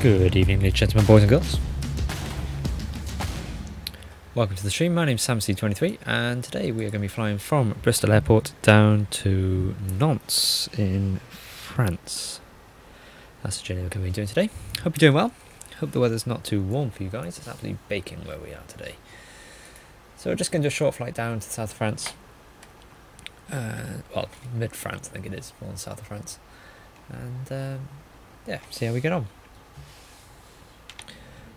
Good evening, ladies and gentlemen, boys and girls. Welcome to the stream. My name's SamC23 and today we are going to be flying from Bristol Airport down to Nantes in France. That's the journey we're going to be doing today. Hope you're doing well. Hope the weather's not too warm for you guys. It's absolutely baking where we are today. So we're just going to do a short flight down to the south of France. Well, mid-France I think it is, more than south of France. And yeah, see how we get on.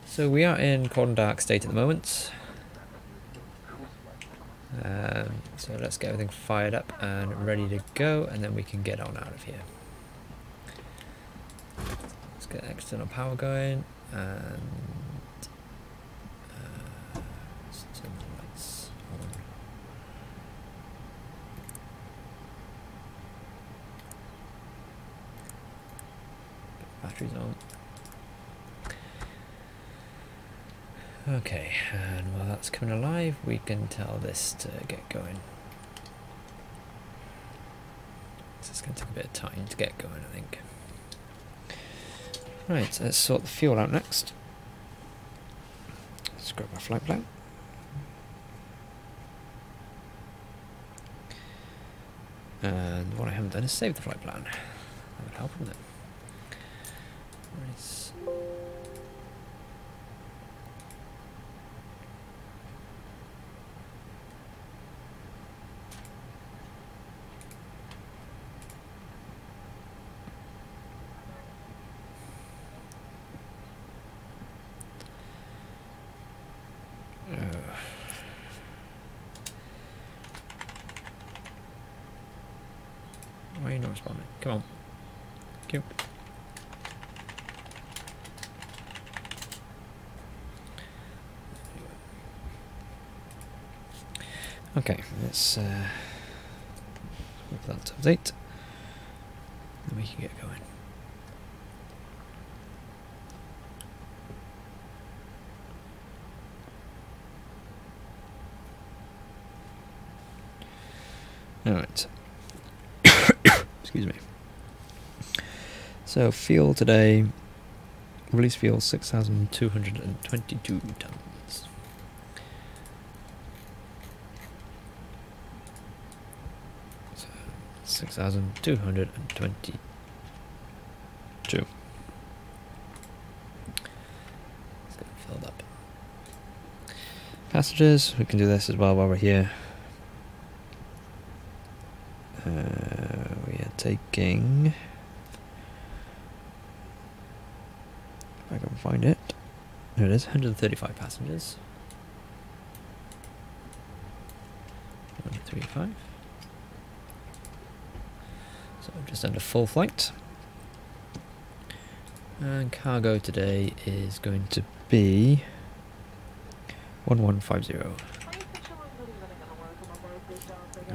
So we are in cold and dark state at the moment. So let's get everything fired up and ready to go, and then we can get on out of here. Let's get external power going, and let's turn the lights on. Get batteries on. Okay, and while that's coming alive, we can tell this to get going. This is going to take a bit of time to get going, I think. Right, let's sort the fuel out next. Let's grab our flight plan. And what I haven't done is save the flight plan. That would help, wouldn't it? Right. Why are you not responding? Come on. Thank you. Okay, let's wait for that to update. Then we can get going. Alright. Excuse me. So fuel today, release fuel 6,222 tons. So 6,222. Let's get it filled up. Passengers, we can do this as well while we're here. We are taking, if I can find it, there it is, 135 passengers. 135. So just under full flight. And cargo today is going to be 1150. There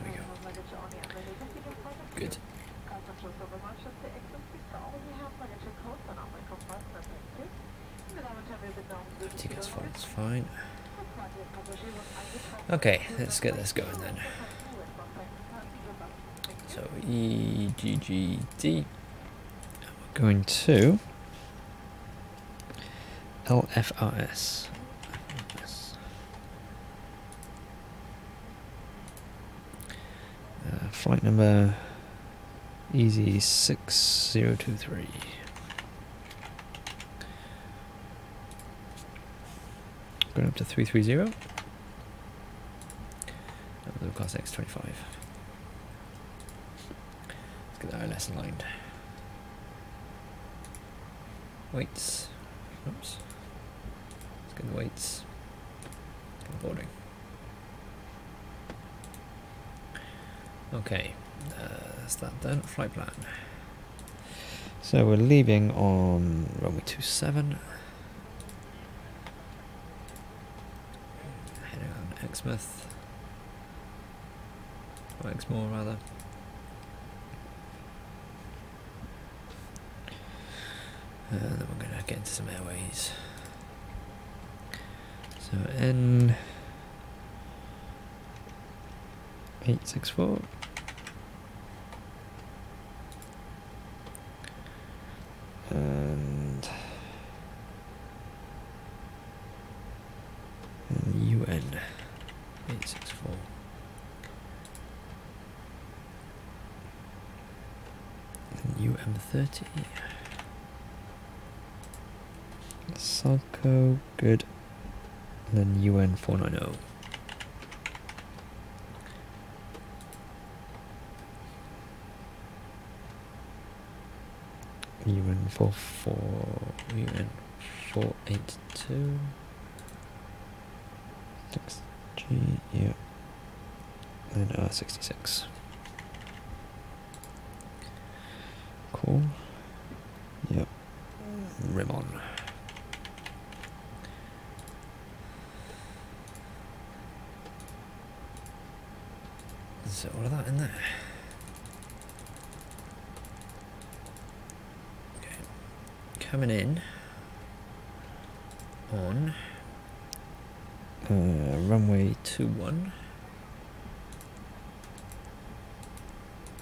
we go. Good. Tickets for it's fine. Okay, let's get this going then. So EGGD. We're going to LFRS. Flight number Easy6023. Going up to 330. That will cost X25. Let's get the ILS aligned. Weights. Oops. Let's get the weights. Get the boarding. Okay, that's that done. Flight plan. So we're leaving on runway 27. Heading on Exmouth. Or Exmoor rather. And then we're going to get into some airways. So N864. And number 30. Salco, good. And then UN 490. UN 482. 6G, yeah. And R66. Cool. Yep. Rim on. Is all of that in there? Okay. Coming in on runway 21.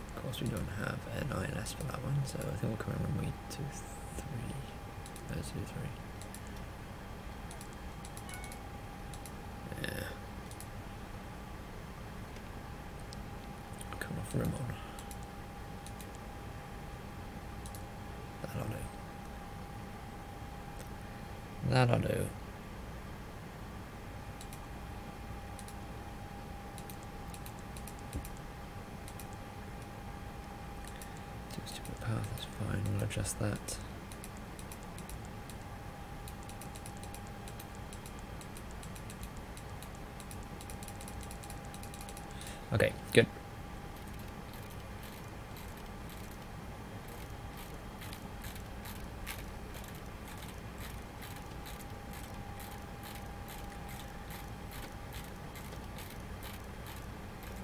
Of course, we don't have an INS for that one, so I think we'll come on runway 23. 23. Yeah. Come off rim on. That'll do. That'll do. Two-stupid path, that's fine, we'll adjust that. Okay, good.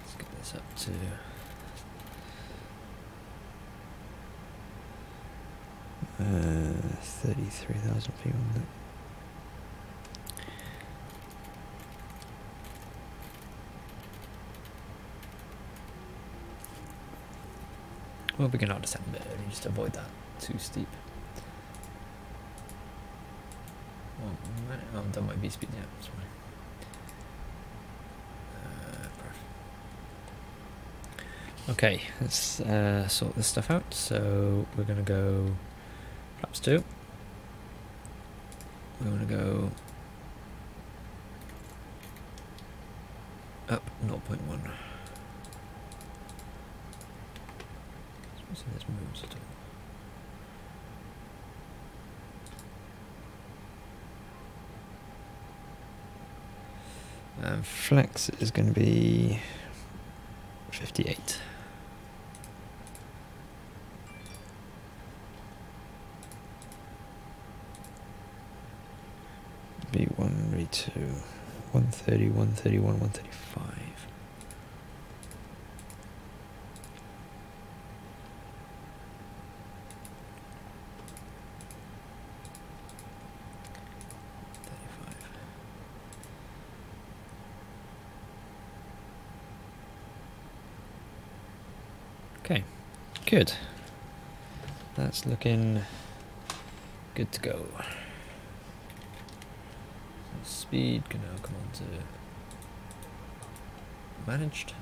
Let's get this up to 33,000 feet on that. Well, we can not descend a bit early just to avoid that too steep. Oh, I'm done my V speed, yeah, that's fine. Okay, let's sort this stuff out. So we're going to go flaps 2. We're going to go up 0.1. See this moves at all. Flex is going to be 58. B1, B2, 130, 131, 135. Okay, good. That's looking good to go. So speed can now come on to managed.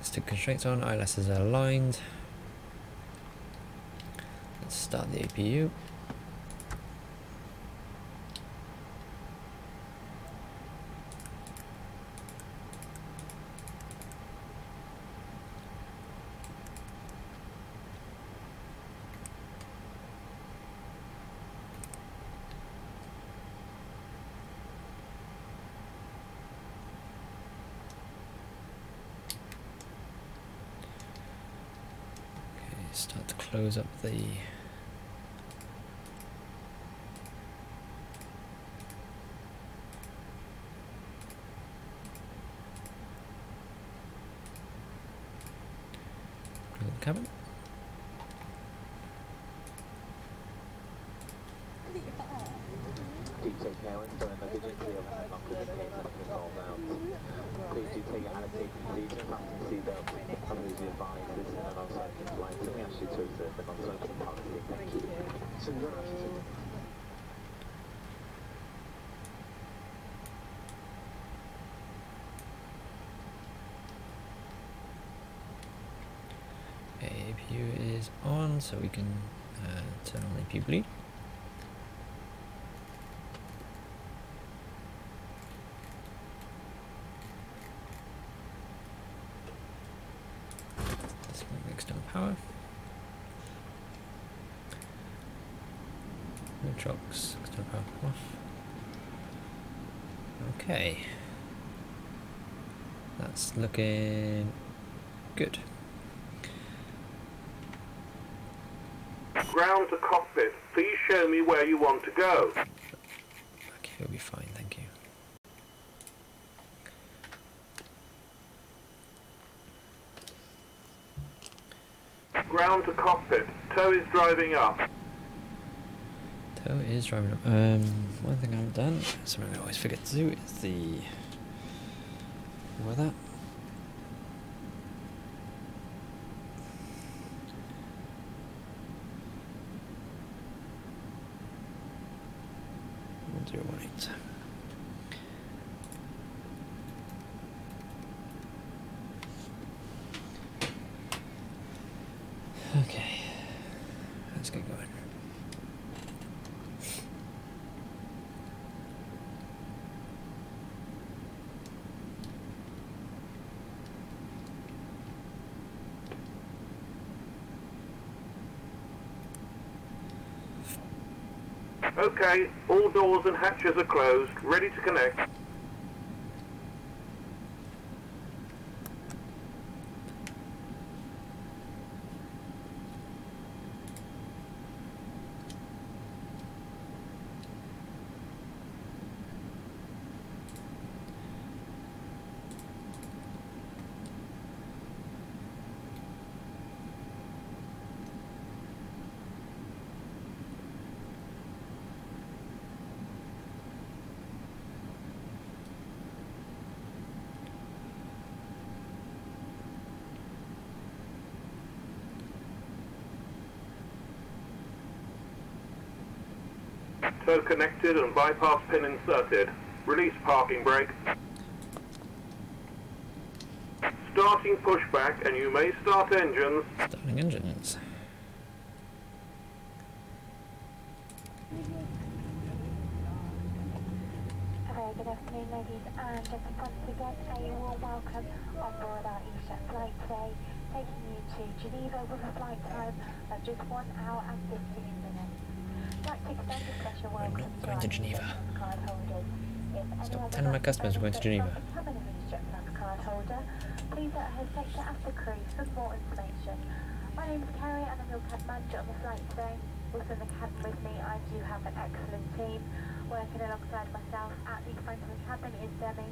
Stick constraints on, ILSs are aligned. Let's start the APU. Start to close up the cabin. Do take care when throwing luggage into the oven and longer than 8 seconds all round. Please do take your allocated procedure, fasten seatbelt, and lose your advice. This is an non-smoking flight, so we ask you to observe the non-smoking policy. Thank you. So you don't actually take APU APU is on, so we can turn on APU bleed. Disconnect external power. No chocks, external power off. Okay. That's looking good. Ground to cockpit. Please show me where you want to go. Okay, we'll be fine, thank you. Ground to cockpit. Tow is driving up. Tow is driving up. One thing I haven't done, something I always forget to do, is the weather. Okay, let's get going. Okay, all doors and hatches are closed, ready to connect. Tow connected and bypass pin inserted. Release parking brake. Starting pushback and you may start engines. Starting engines. Very good afternoon, ladies and gentlemen. Once again, a warm welcome on board our Easyjet flight today, taking you to Geneva with a flight time of just 1 hour and 15 minutes. I'd like to extend a special welcome not going to Geneva. card holders. Stop telling my customers we're going to Geneva. Becoming an Easyjet Plus card holder, please don't hesitate to ask the crew for more information. My name is Carrie and I'm your cabin manager on the flight today. Also in the cabin with me, I do have an excellent team. Working alongside myself at the front of the cabin is Demi.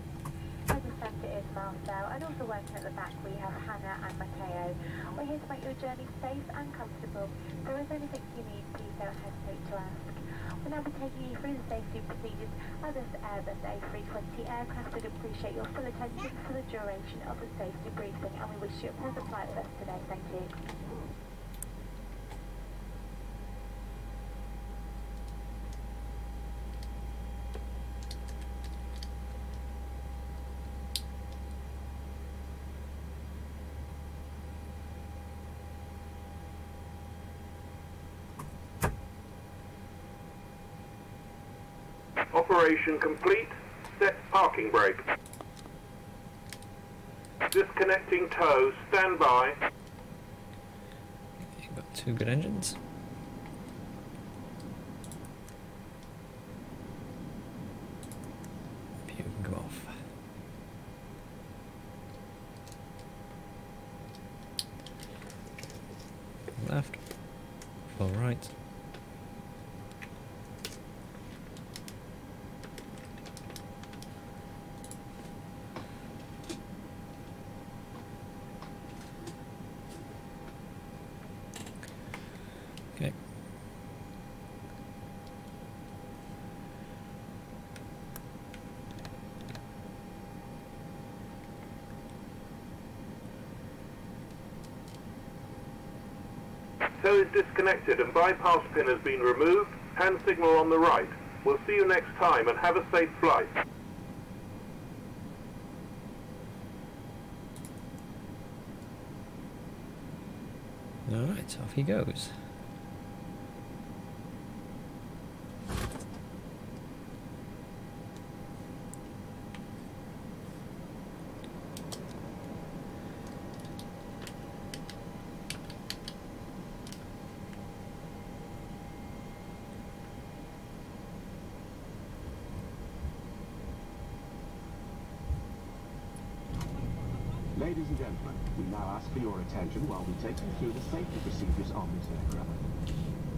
At the centre is Marcel, and also working at the back we have Hannah and Matteo. We're here to make your journey safe and comfortable. If there is anything you need, please don't hesitate to ask. We'll now be taking you through the safety procedures of this Airbus A320 aircraft. We'd appreciate your full attention for the duration of the safety briefing, and we wish you a pleasant flight with us today. Thank you. Operation complete. Set parking brake. Disconnecting tow. Stand by. You've got 2 good engines. You can come off. Left. Full right. Okay. Tow is disconnected and bypass pin has been removed. Hand signal on the right. We'll see you next time and have a safe flight. Alright, off he goes. Ladies and gentlemen, we now ask for your attention while we take you through the safety procedures on this aircraft.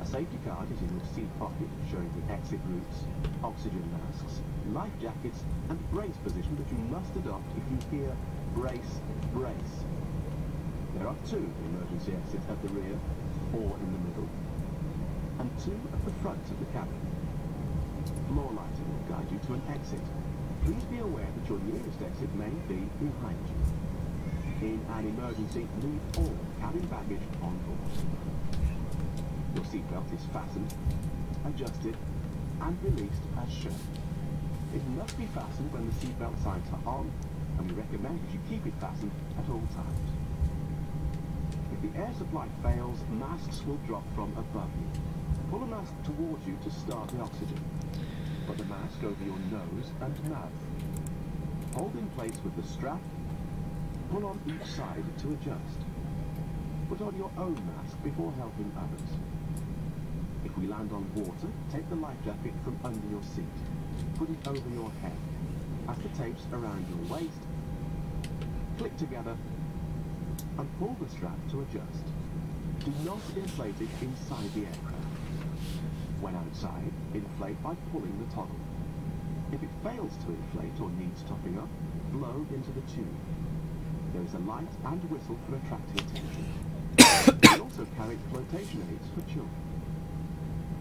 A safety card is in your seat pocket showing the exit routes, oxygen masks, life jackets and brace position that you must adopt if you hear brace, brace. There are 2 emergency exits at the rear, 4 in the middle, and 2 at the front of the cabin. Floor lighting will guide you to an exit. Please be aware that your nearest exit may be behind you. In an emergency, leave all cabin baggage on board. Your seatbelt is fastened, adjusted, and released as shown. It must be fastened when the seatbelt signs are on, and we recommend that you keep it fastened at all times. If the air supply fails, masks will drop from above you. Pull a mask towards you to start the oxygen. Put the mask over your nose and mouth. Hold in place with the strap. Pull on each side to adjust. Put on your own mask before helping others. If we land on water, take the life jacket from under your seat. Put it over your head. As the tapes around your waist, click together and pull the strap to adjust. Do not inflate it inside the aircraft. When outside, inflate by pulling the toggle. If it fails to inflate or needs topping up, blow into the tube. There is a light and whistle for attracting attention. We also carry flotation aids for children.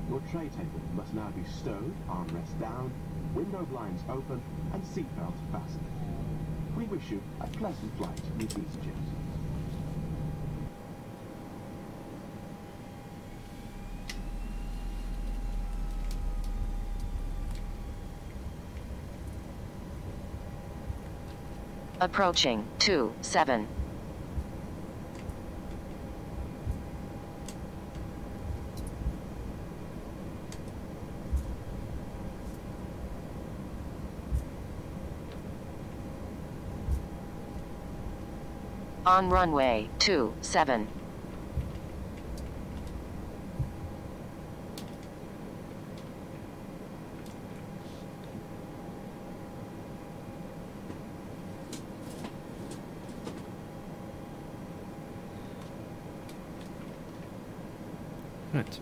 Your tray table must now be stowed, armrest down, window blinds open, and seatbelt fastened. We wish you a pleasant flight with EasyJet. Approaching 27. On runway 27. Right.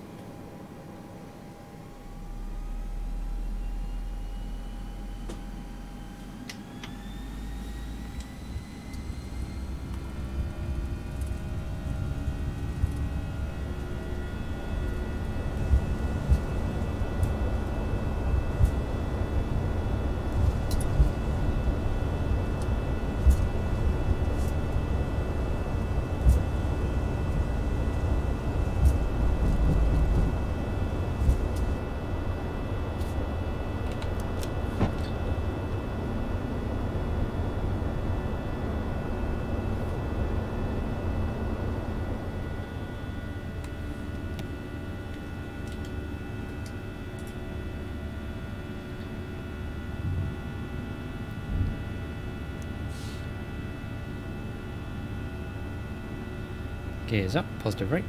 Gears up, positive rate.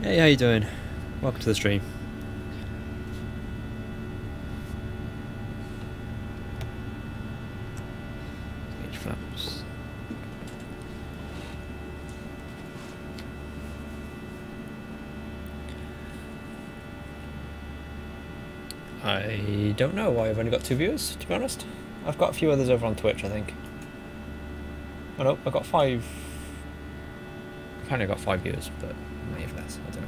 Hey, how you doing? Welcome to the stream. Gauge flaps. I don't know why I've only got 2 viewers, to be honest. I've got a few others over on Twitch, I think. Oh no, I've got 5. Apparently I've got 5 viewers, but maybe less, I don't know.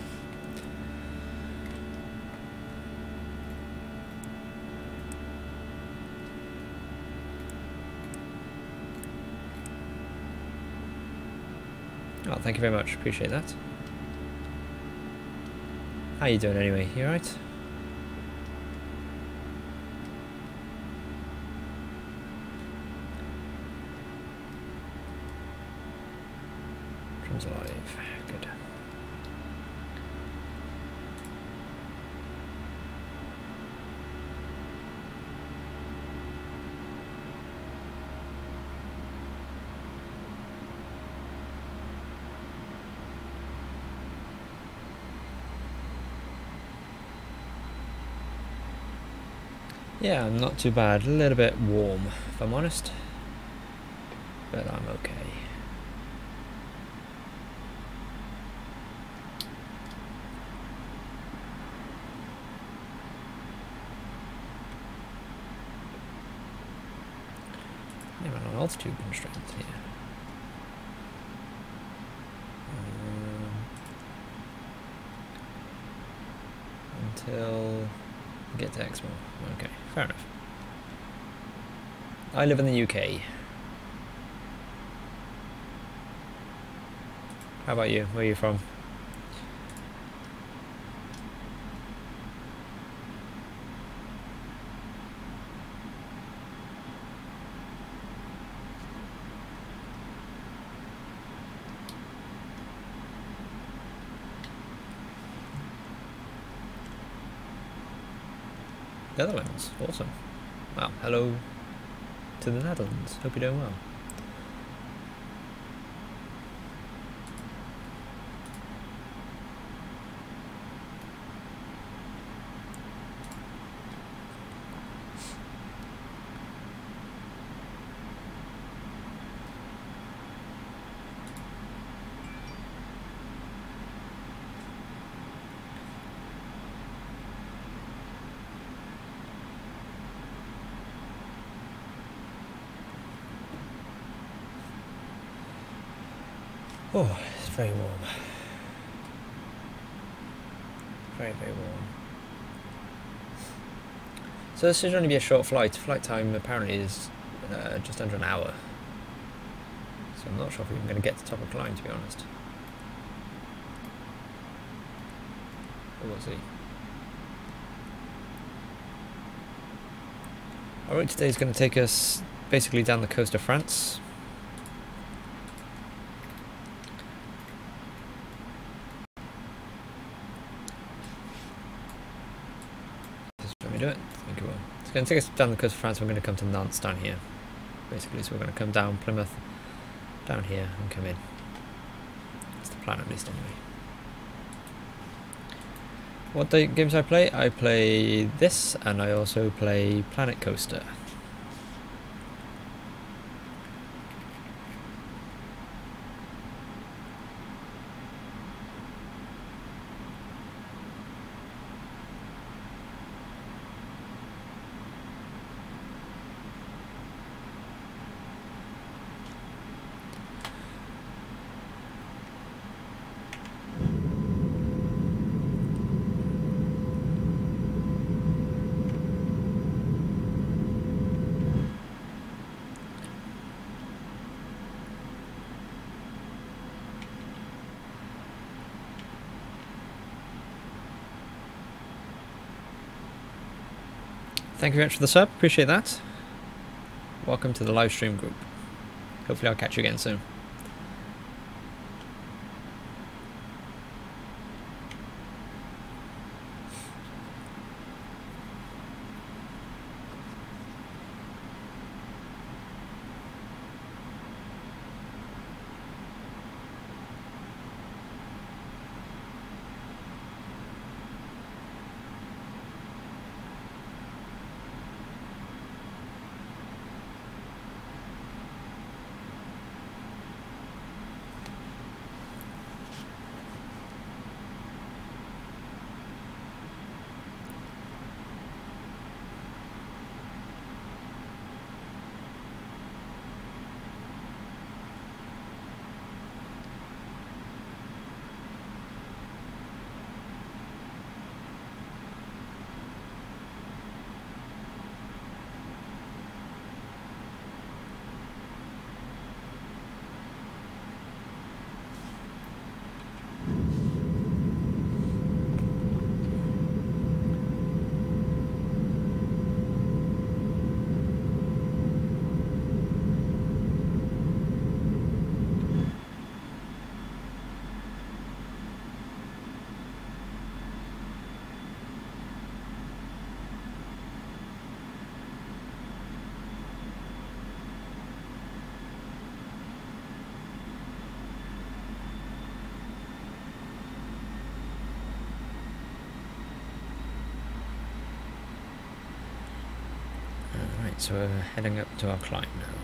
Oh, thank you very much, appreciate that. How you doing anyway? You alright? Trim's alive. Good. Yeah, I'm not too bad. A little bit warm, if I'm honest. But I'm okay. Yeah, I'm on altitude constraints here. Until we get to Exmo. Okay, fair enough. I live in the UK. How about you? Where are you from? Netherlands, awesome. Well, hello to the Netherlands. Hope you're doing well. Oh, it's very warm. Very, very warm. So this should only be a short flight. Flight time apparently is just under an hour. So I'm not sure if we're even going to get to top of climb, to be honest. But we'll see. Our route today is going to take us basically down the coast of France. Do it? I think it will. It's going to take us down the coast of France. We're going to come to Nantes down here, basically. So we're going to come down Plymouth, down here, and come in. That's the plan, at least, anyway. What games I play? I play this, and I also play Planet Coaster. Thank you very much for the sub, appreciate that. Welcome to the live stream group. Hopefully I'll catch you again soon. so we're heading up to our climb now.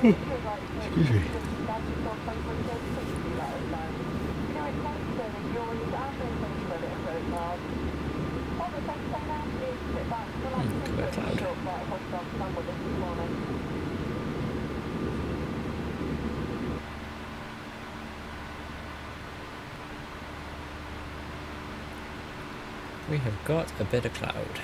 Excuse me. We have got a bit of cloud.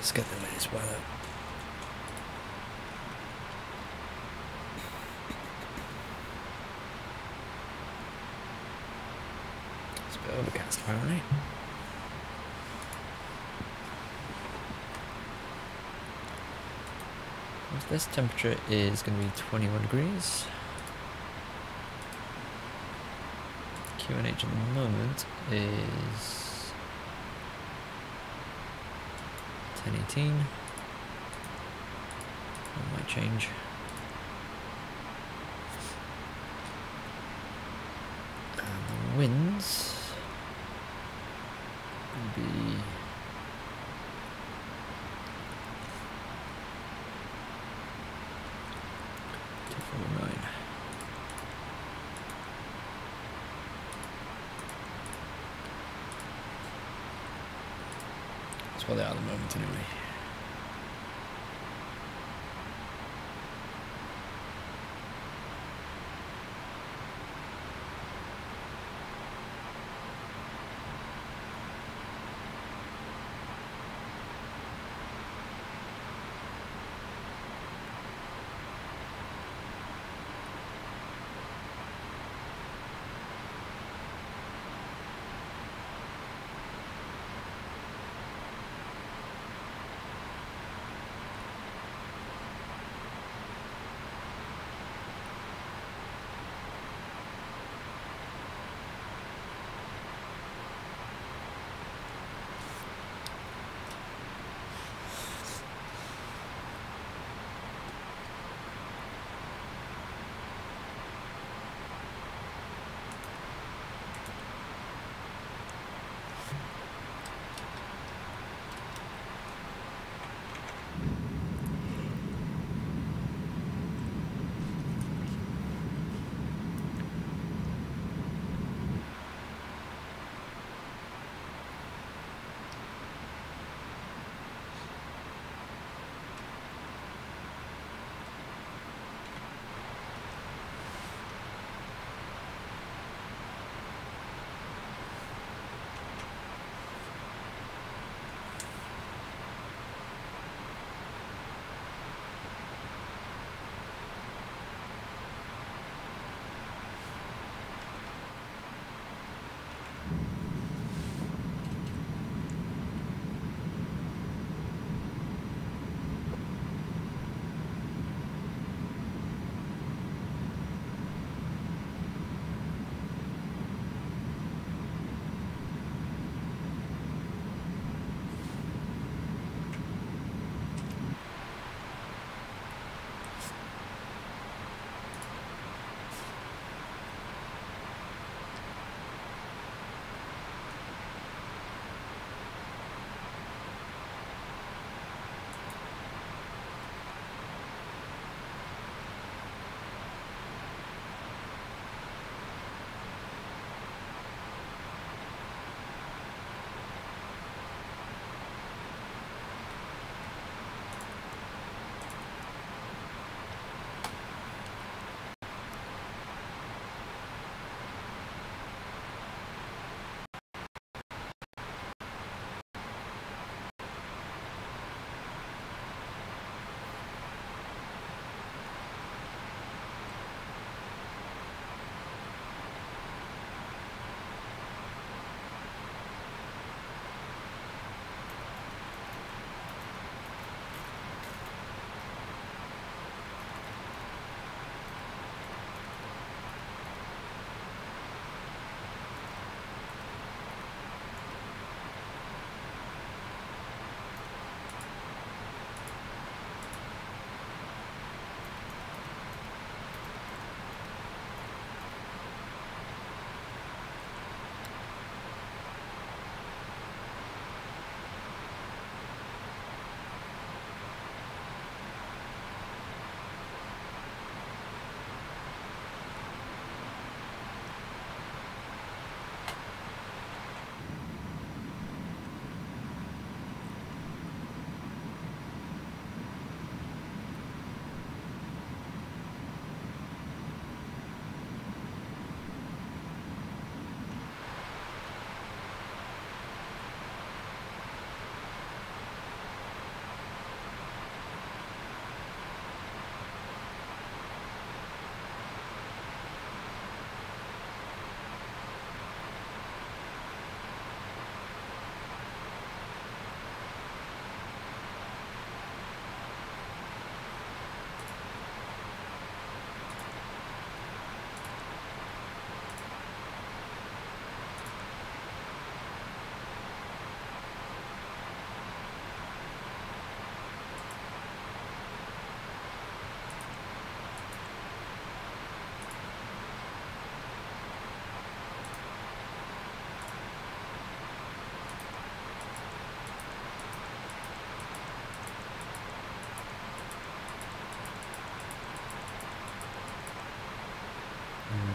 Let's get the latest weather. It's a bit overcast apparently. This temperature is going to be 21 degrees. QNH at the moment is 1018. That might change. And the winds will be 249. That's what they are at the moment anyway.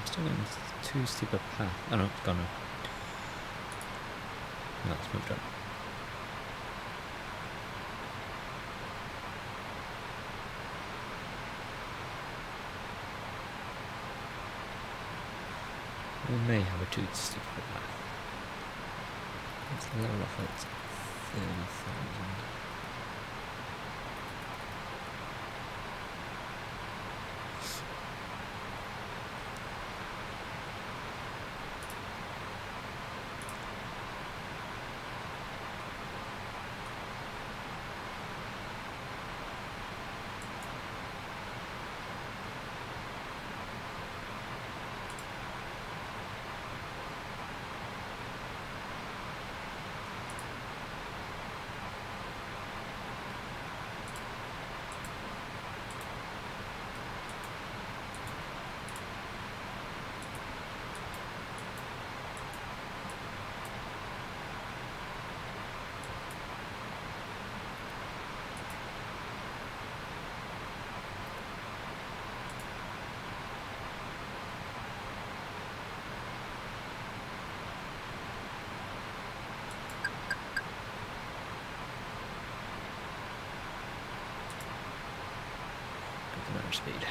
still going too steep a path. Oh no, it's gone now. No, it's moved up. We may have a too steep a path. Let's level off at 30,000. Another speed.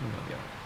We'll be alright.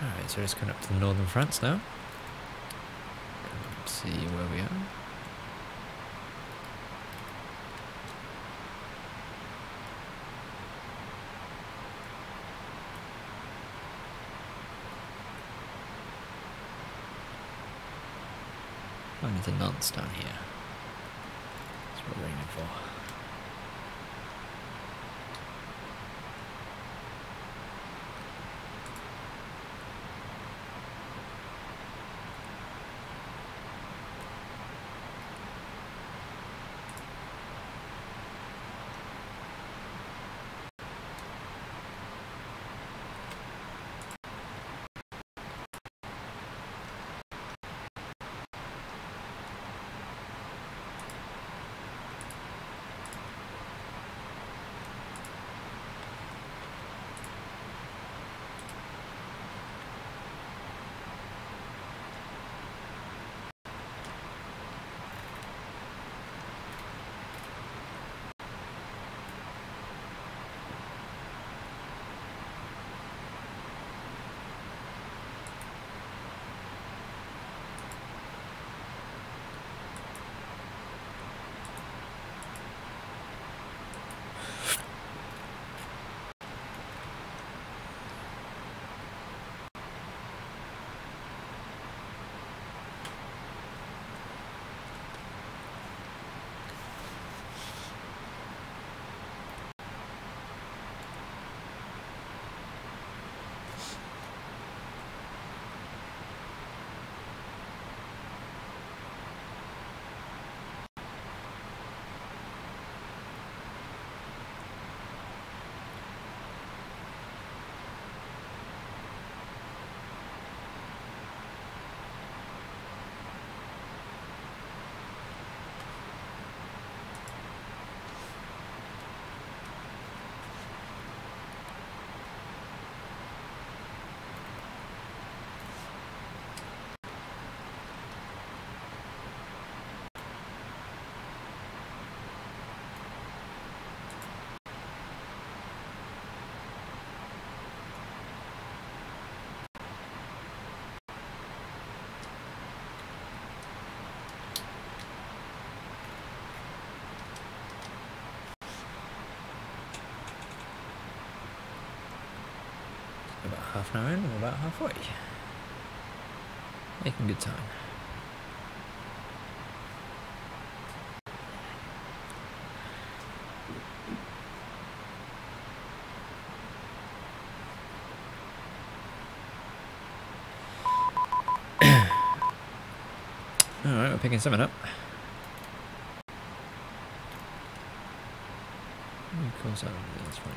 Alright, so we're just going up to the northern France now. Let's see where we are. Flying into Nantes down here. That's what we're aiming for. half an hour in, we're about halfway. Making good time. Alright, we're picking something up. Of course, that's fine.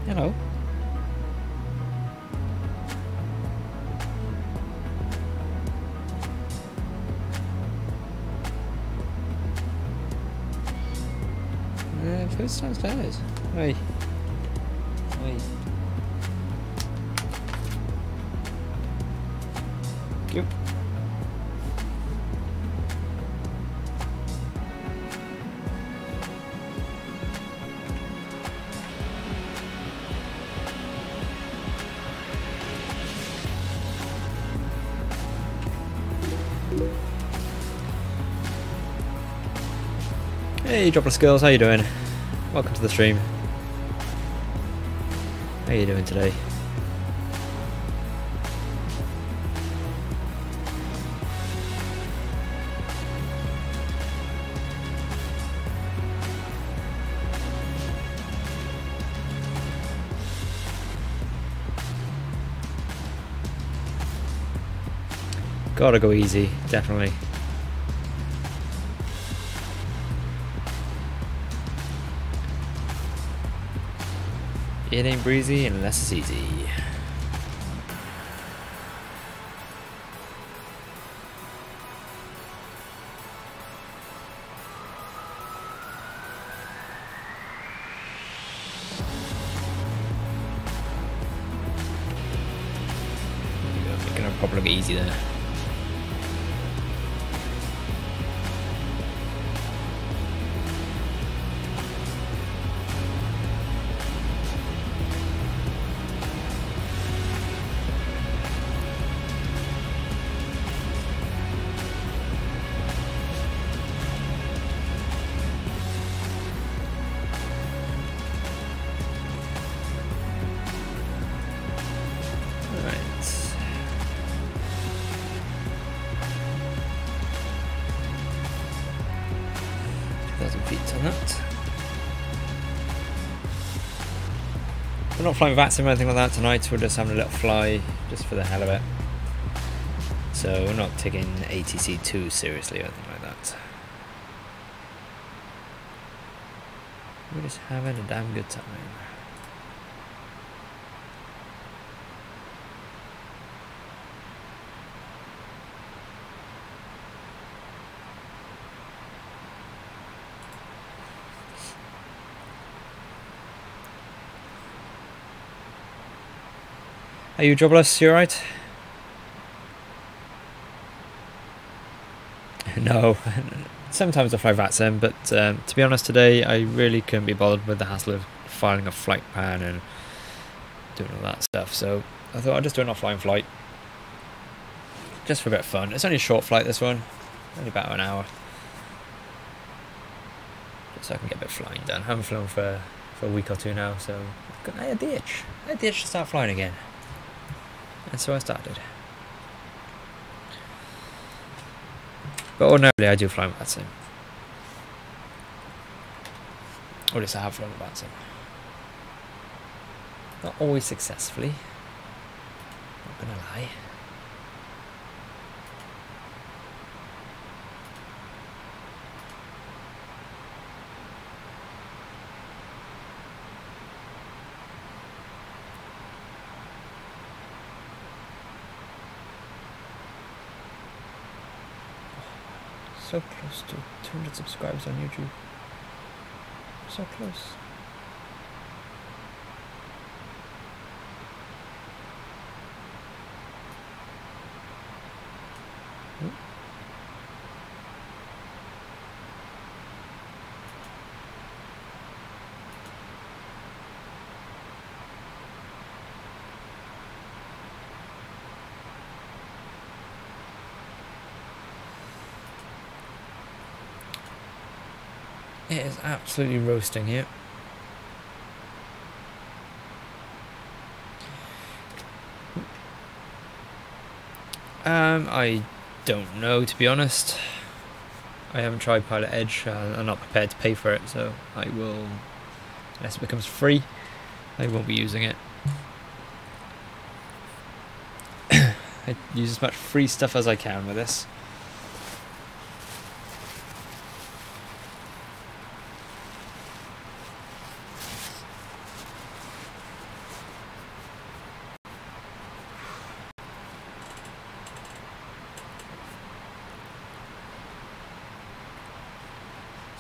Hello. First downstairs. Hey. Hey. Yep. Hey Dropless Girls, how you doing? Welcome to the stream. How you doing today? Gotta go easy, definitely. It ain't breezy unless it's easy. Making a proper look easy there. We're not flying VATS or anything like that tonight, we're just having a little fly, just for the hell of it. So we're not taking ATC too seriously or anything like that. We're just having a damn good time. Are you jobless? You alright? No, sometimes I fly VATSIM, but to be honest today I really couldn't be bothered with the hassle of filing a flight plan and doing all that stuff, so I thought I'd just do an offline flight just for a bit of fun. It's only a short flight, this one, only about an hour, just so I can get a bit of flying done. I haven't flown for a week or two now, so I had the itch to start flying again, and so I started. But ordinarily I do fly with VATSIM. Or at least I have flown with VATSIM. Not always successfully. Not gonna lie. So close to 200 subscribers on YouTube. So close. It is absolutely roasting here. I don't know, to be honest. I haven't tried Pilot Edge. I'm not prepared to pay for it, so I will, unless it becomes free, I won't be using it. I use as much free stuff as I can with this.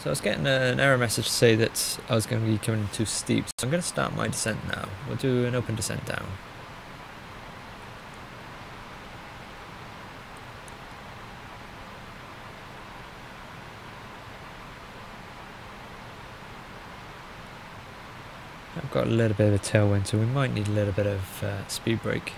So I was getting an error message to say that I was going to be coming too steep, so I'm going to start my descent now. We'll do an open descent down. I've got a little bit of a tailwind, so we might need a little bit of speed brake.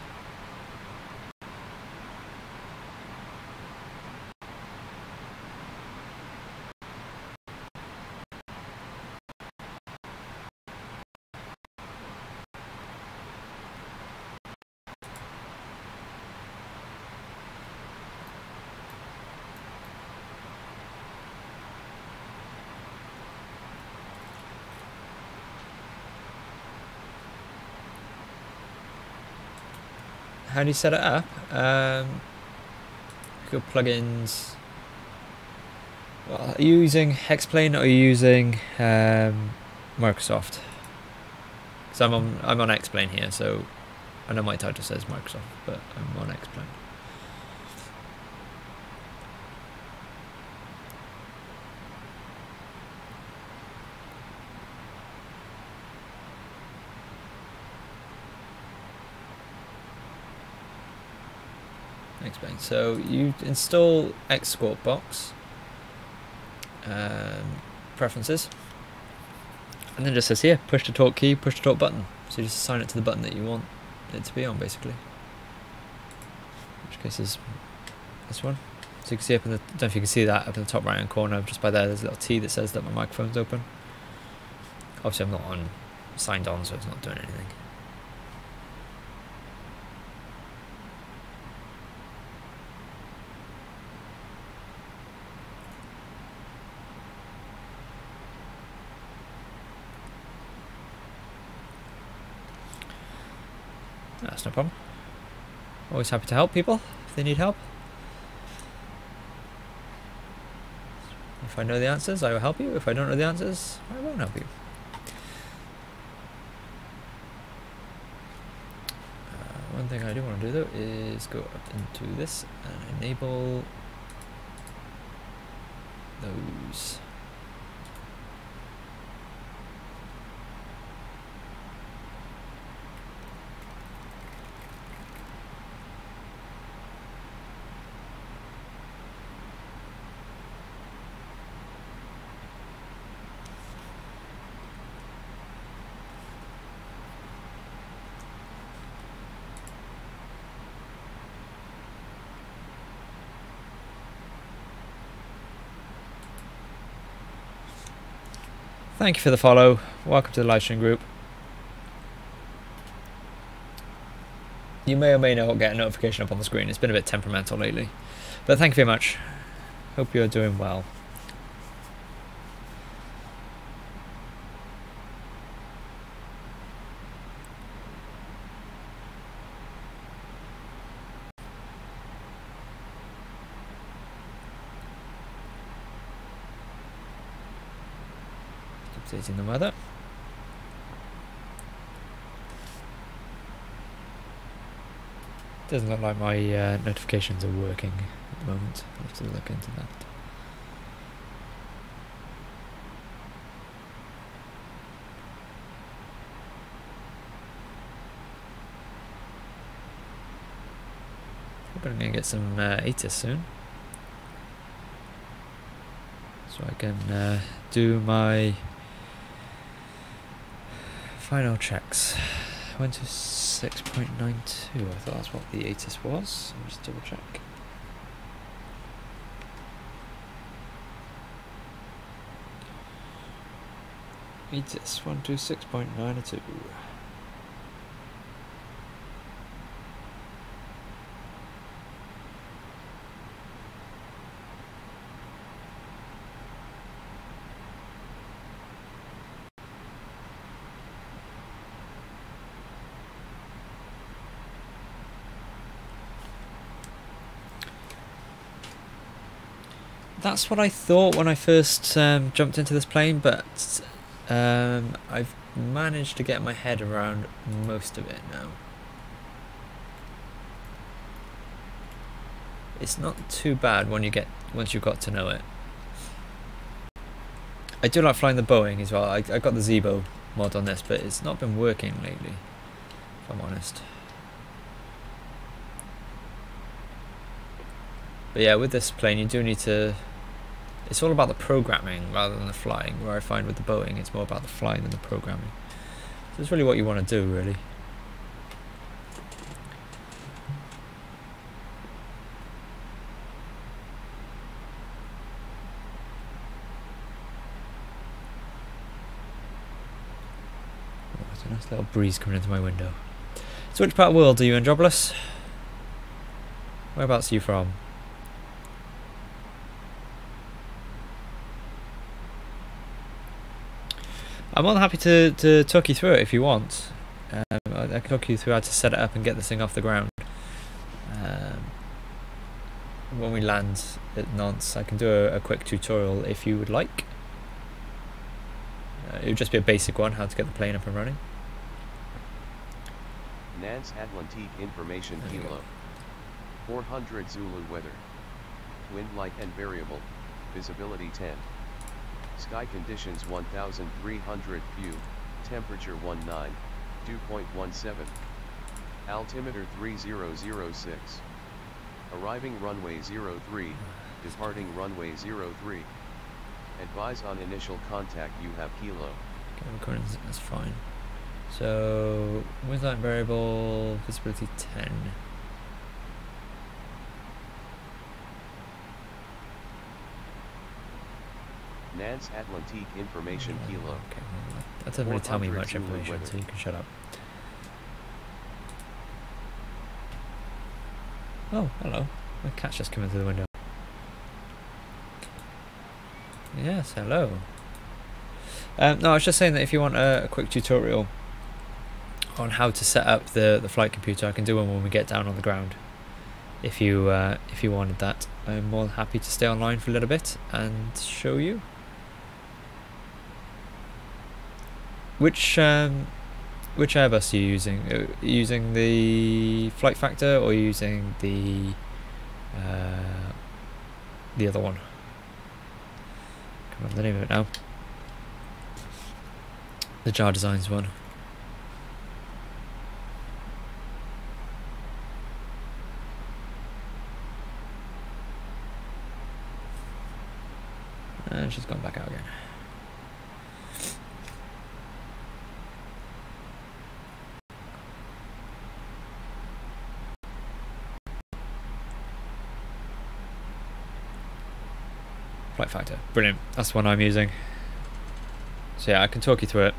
How do you set it up? Go plugins. Well, are you using Hexplane or are you using Microsoft? Because I'm on Xplane here, so I know my title says Microsoft, but I'm on Xplane. Explain. So you install Xsort box, preferences, and then it just says here, push the torque key, push the torque button. So you just assign it to the button that you want it to be on, basically. Which case is this one. So you can see up in the, I don't know if you can see that up in the top right hand corner, just by there, there's a little T that says that my microphone's open. Obviously I'm not signed on, so it's not doing anything. That's no problem. Always happy to help people if they need help. If I know the answers, I will help you. If I don't know the answers, I won't help you. One thing I do want to do though is go up into this and enable those. Thank you for the follow. Welcome to the live stream group. You may or may not get a notification up on the screen. It's been a bit temperamental lately. But thank you very much. Hope you're doing well. Updating the weather. Doesn't look like my notifications are working at the moment. I'll have to look into that. Hope I'm going to get some ATIS soon, so I can do my final checks. Went to 6.92. I thought that's what the ATIS was. I'll just double check. ATIS 126.92. That's what I thought when I first jumped into this plane, but I've managed to get my head around most of it now. It's not too bad when once you've got to know it. I do like flying the Boeing as well. I got the Zebo mod on this, but it's not been working lately, if I'm honest. But yeah, with this plane you do need to... It's all about the programming rather than the flying, where I find with the Boeing it's more about the flying than the programming. So it's really what you want to do, really. Oh, there's a nice little breeze coming into my window. So which part of the world are you in, Jobless? Whereabouts are you from? I'm more than happy to talk you through it if you want. I can talk you through how to set it up and get this thing off the ground. When we land at Nantes, I can do a quick tutorial if you would like. It would just be a basic one, how to get the plane up and running. Nantes Atlantique information Kilo. 400 Zulu weather. Wind light and variable. Visibility 10. Sky conditions 1300 few, temperature 19, dew point 17. Altimeter 3006. Arriving runway 03, departing runway 03. Advise on initial contact you have Kilo. Okay, recording, that's fine. So, wind light variable, visibility 10. Nantes Atlantique information Kilo. Okay, well, that doesn't really tell me much information, so you can shut up. Oh, hello. My cat's just come in through the window. Yes, hello. No, I was just saying that if you want a quick tutorial on how to set up the flight computer, I can do one when we get down on the ground. If you wanted that, I'm more than happy to stay online for a little bit and show you. Which Airbus are you using? Are you using the Flight Factor or are you using the other one? Come on, the name of it now. The Jar Designs one. And she's gone back out again. Flight Factor, brilliant. That's the one I'm using. So yeah, I can talk you through it,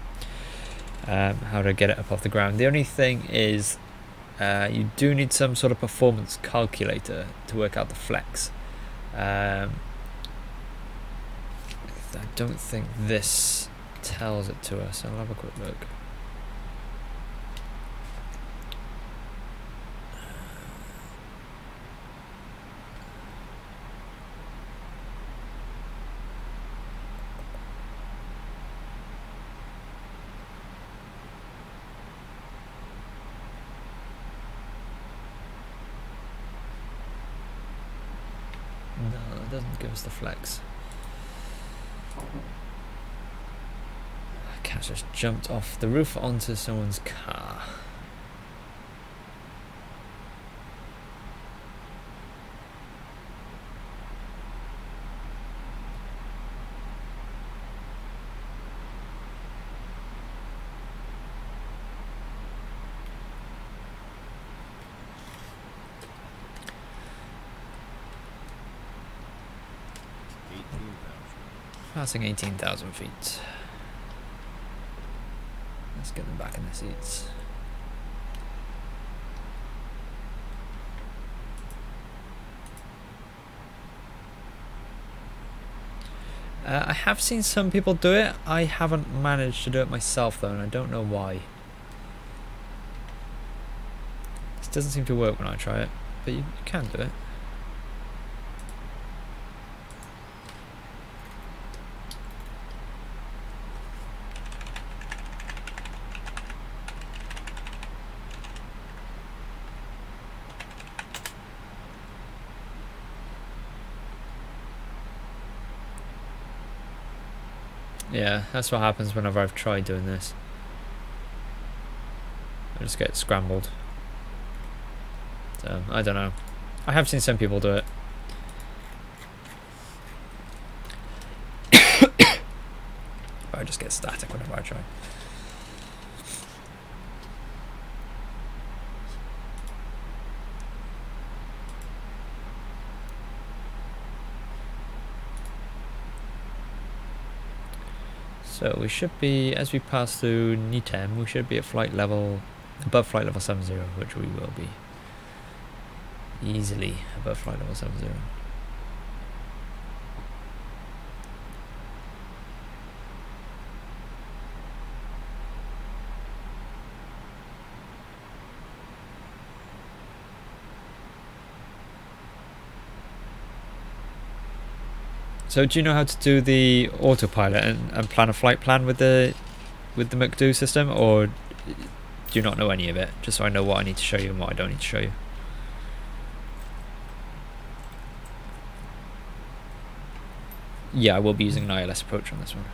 how to get it up off the ground. The only thing is you do need some sort of performance calculator to work out the flex. I don't think this tells it to us. I'll have a quick look. No, it doesn't give us the flex. Cat just jumped off the roof onto someone's car. Passing 18,000 feet. Let's get them back in their seats. I have seen some people do it. I haven't managed to do it myself though, and I don't know why. This doesn't seem to work when I try it, but you can do it. Yeah, that's what happens whenever I've tried doing this. I just get scrambled. So, I don't know. I have seen some people do it. But I just get static whenever I try. So we should be, as we pass through Nitem, we should be at flight level, above flight level 70, which we will be. Easily above flight level 70. So do you know how to do the autopilot and plan a flight plan with the McDo system, or do you not know any of it? Just so I know what I need to show you and what I don't need to show you. Yeah, I will be using an ILS approach on this one.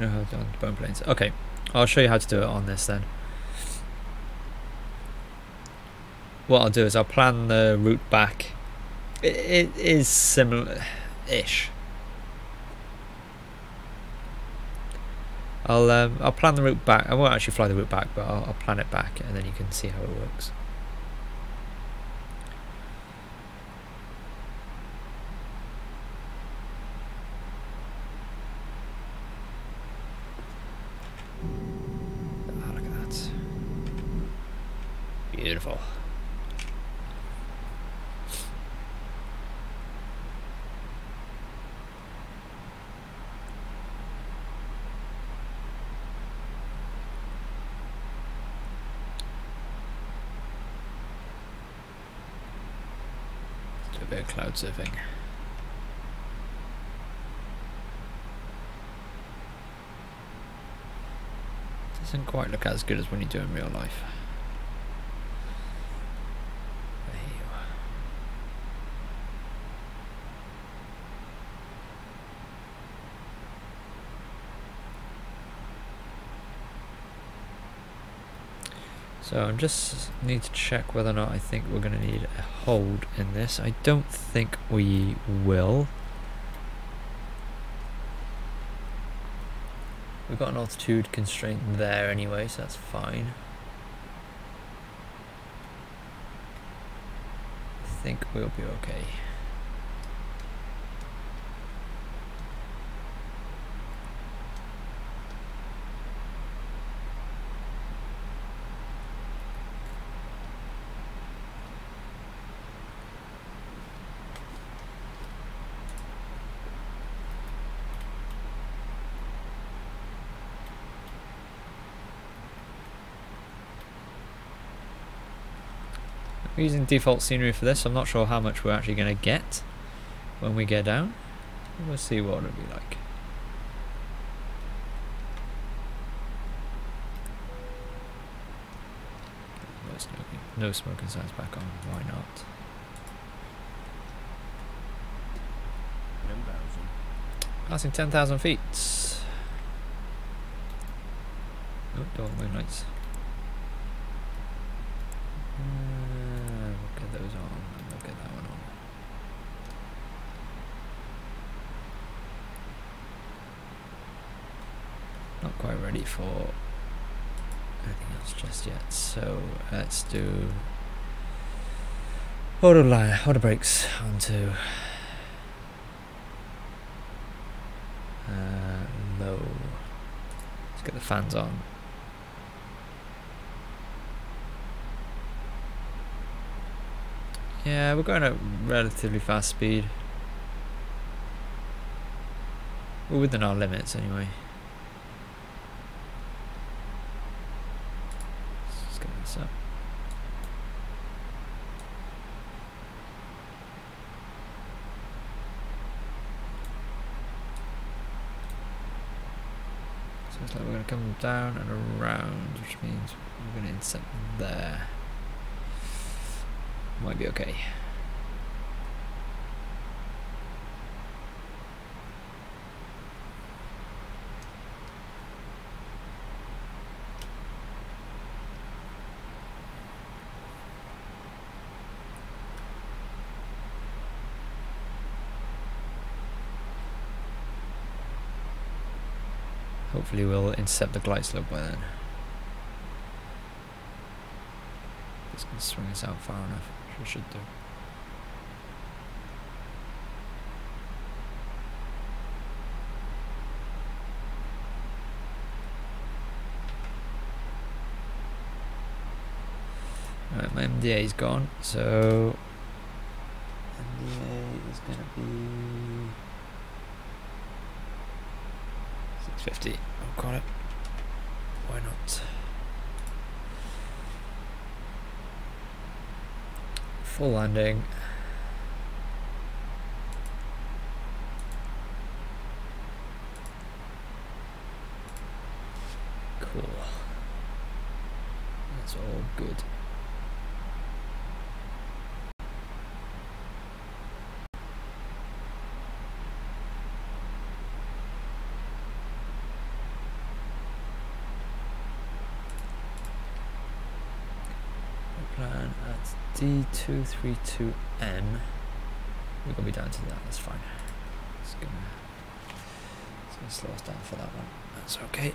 know how to do bone planes. Okay, I'll show you how to do it on this then. What I'll do is I'll plan the route back. It is similar-ish. I'll plan the route back. I won't actually fly the route back, but I'll plan it back, and then you can see how it works. Ah, look at that. Beautiful. A bit of cloud surfing. Doesn't quite look as good as when you do in real life. There you are. So I just need to check whether or not I think we're going to need a hold in this. I don't think we will. We've got an altitude constraint there anyway, so that's fine. I think we'll be okay. We're using default scenery for this. I'm not sure how much we're actually going to get when we get down. We'll see what it'll be like. No smoking signs back on. Why not? 10,000. Passing 10,000 feet. Oh, don't moonlights. We'll get those on, and we'll get that one on. Not quite ready for anything else just yet, so let's do auto brakes onto low. Let's get the fans on. Yeah, we're going at relatively fast speed. We're within our limits anyway. Let's get this up. So it's like we're going to come down and around, which means we're going to intercept there. Might be okay. Hopefully we'll intercept the glide slope by then. It's going to swing us out far enough. We should do. Alright, my MDA is gone, so MDA is going to be 650. I'll call it. Why not? Full landing. Cool. That's all good. Plan at D232M. We're gonna be down to that. That's fine. It's gonna slow us down for that one. That's okay.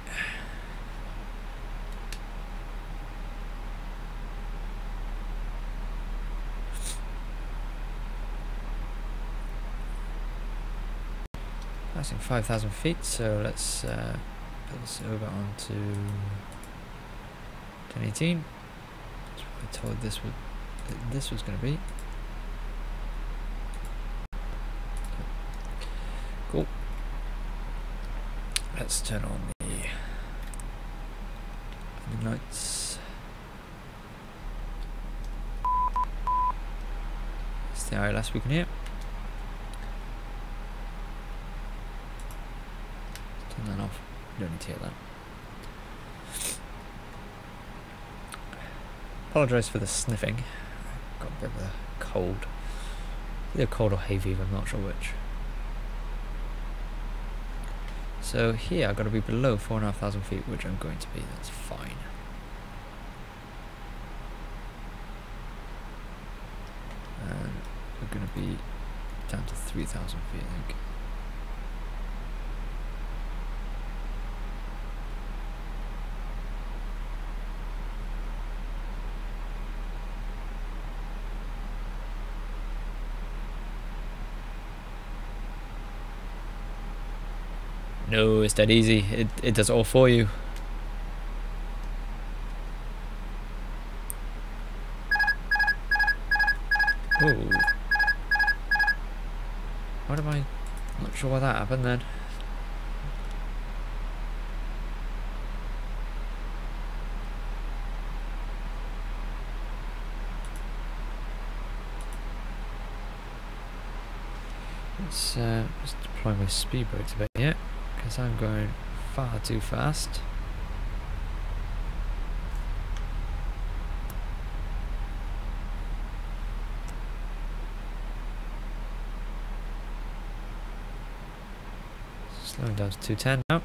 Passing 5,000 feet, so let's put this over onto 1018. That's what I told this was going to be. Cool. Let's turn on the lights. It's the ILS we can hear. Turn that off. You don't need to hear that. Apologise for the sniffing. I've got a bit of a cold. Either cold or hay fever, I'm not sure which. So here I've got to be below 4,500 feet, which I'm going to be. That's fine. are going to be down to 3,000 feet, I think. No, it's dead easy. It does it all for you. Oh. What am I? Not sure why that happened then. Let's just deploy my speed brakes a bit yet, because I'm going far too fast. Slowing down to 210 now.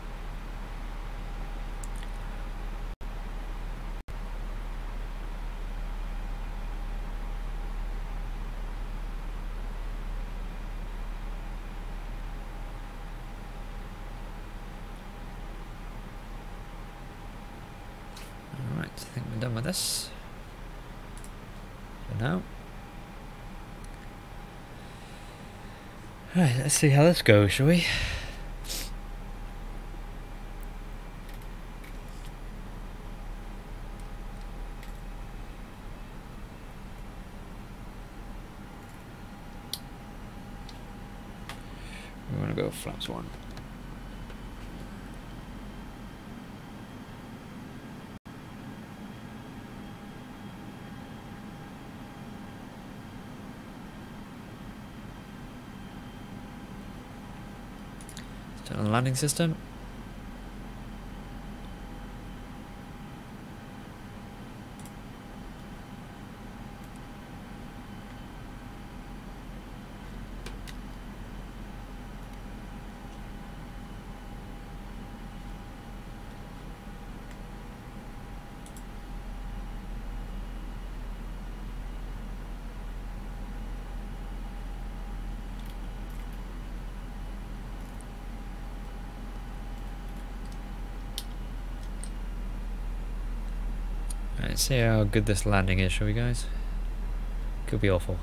Alright, I think we're done with this for now. Right, let's see how this goes, shall we? We want to go flaps 1. Turn on the landing system. Let's see how good this landing is, shall we, guys? Could be awful.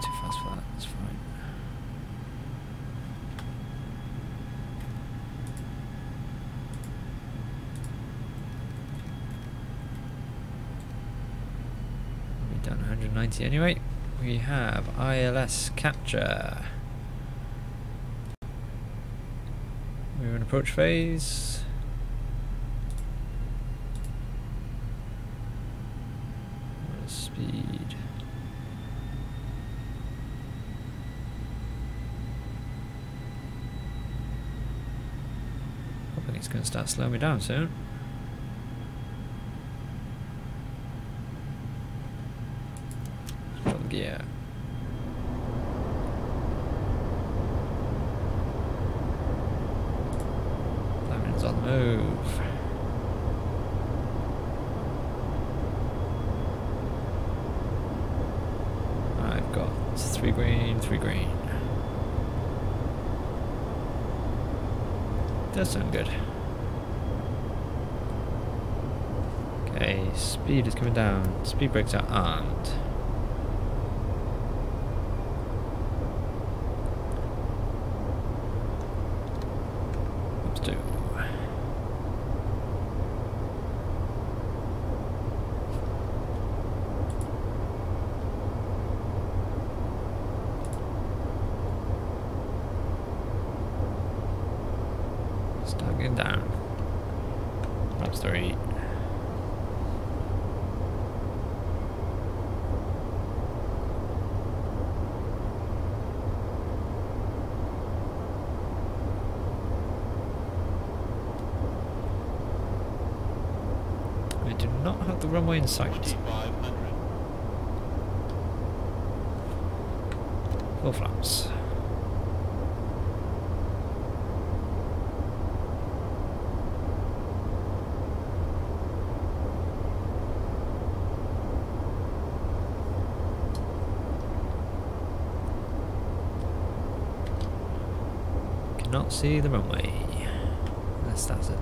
Too fast for that, that's fine. We've done 190 anyway. We have ILS capture. We're in approach phase. What is speed? Hoping it's going to start slowing me down soon. Let's put the gear. Diamond's on the move. I've got 3 green, 3 green. Does sound good. Okay, speed is coming down. Speed brakes are armed. Let's do. Start getting down. Flaps 3. do not have the runway in sight. 2500. Full flaps. Cannot see the runway. That's it.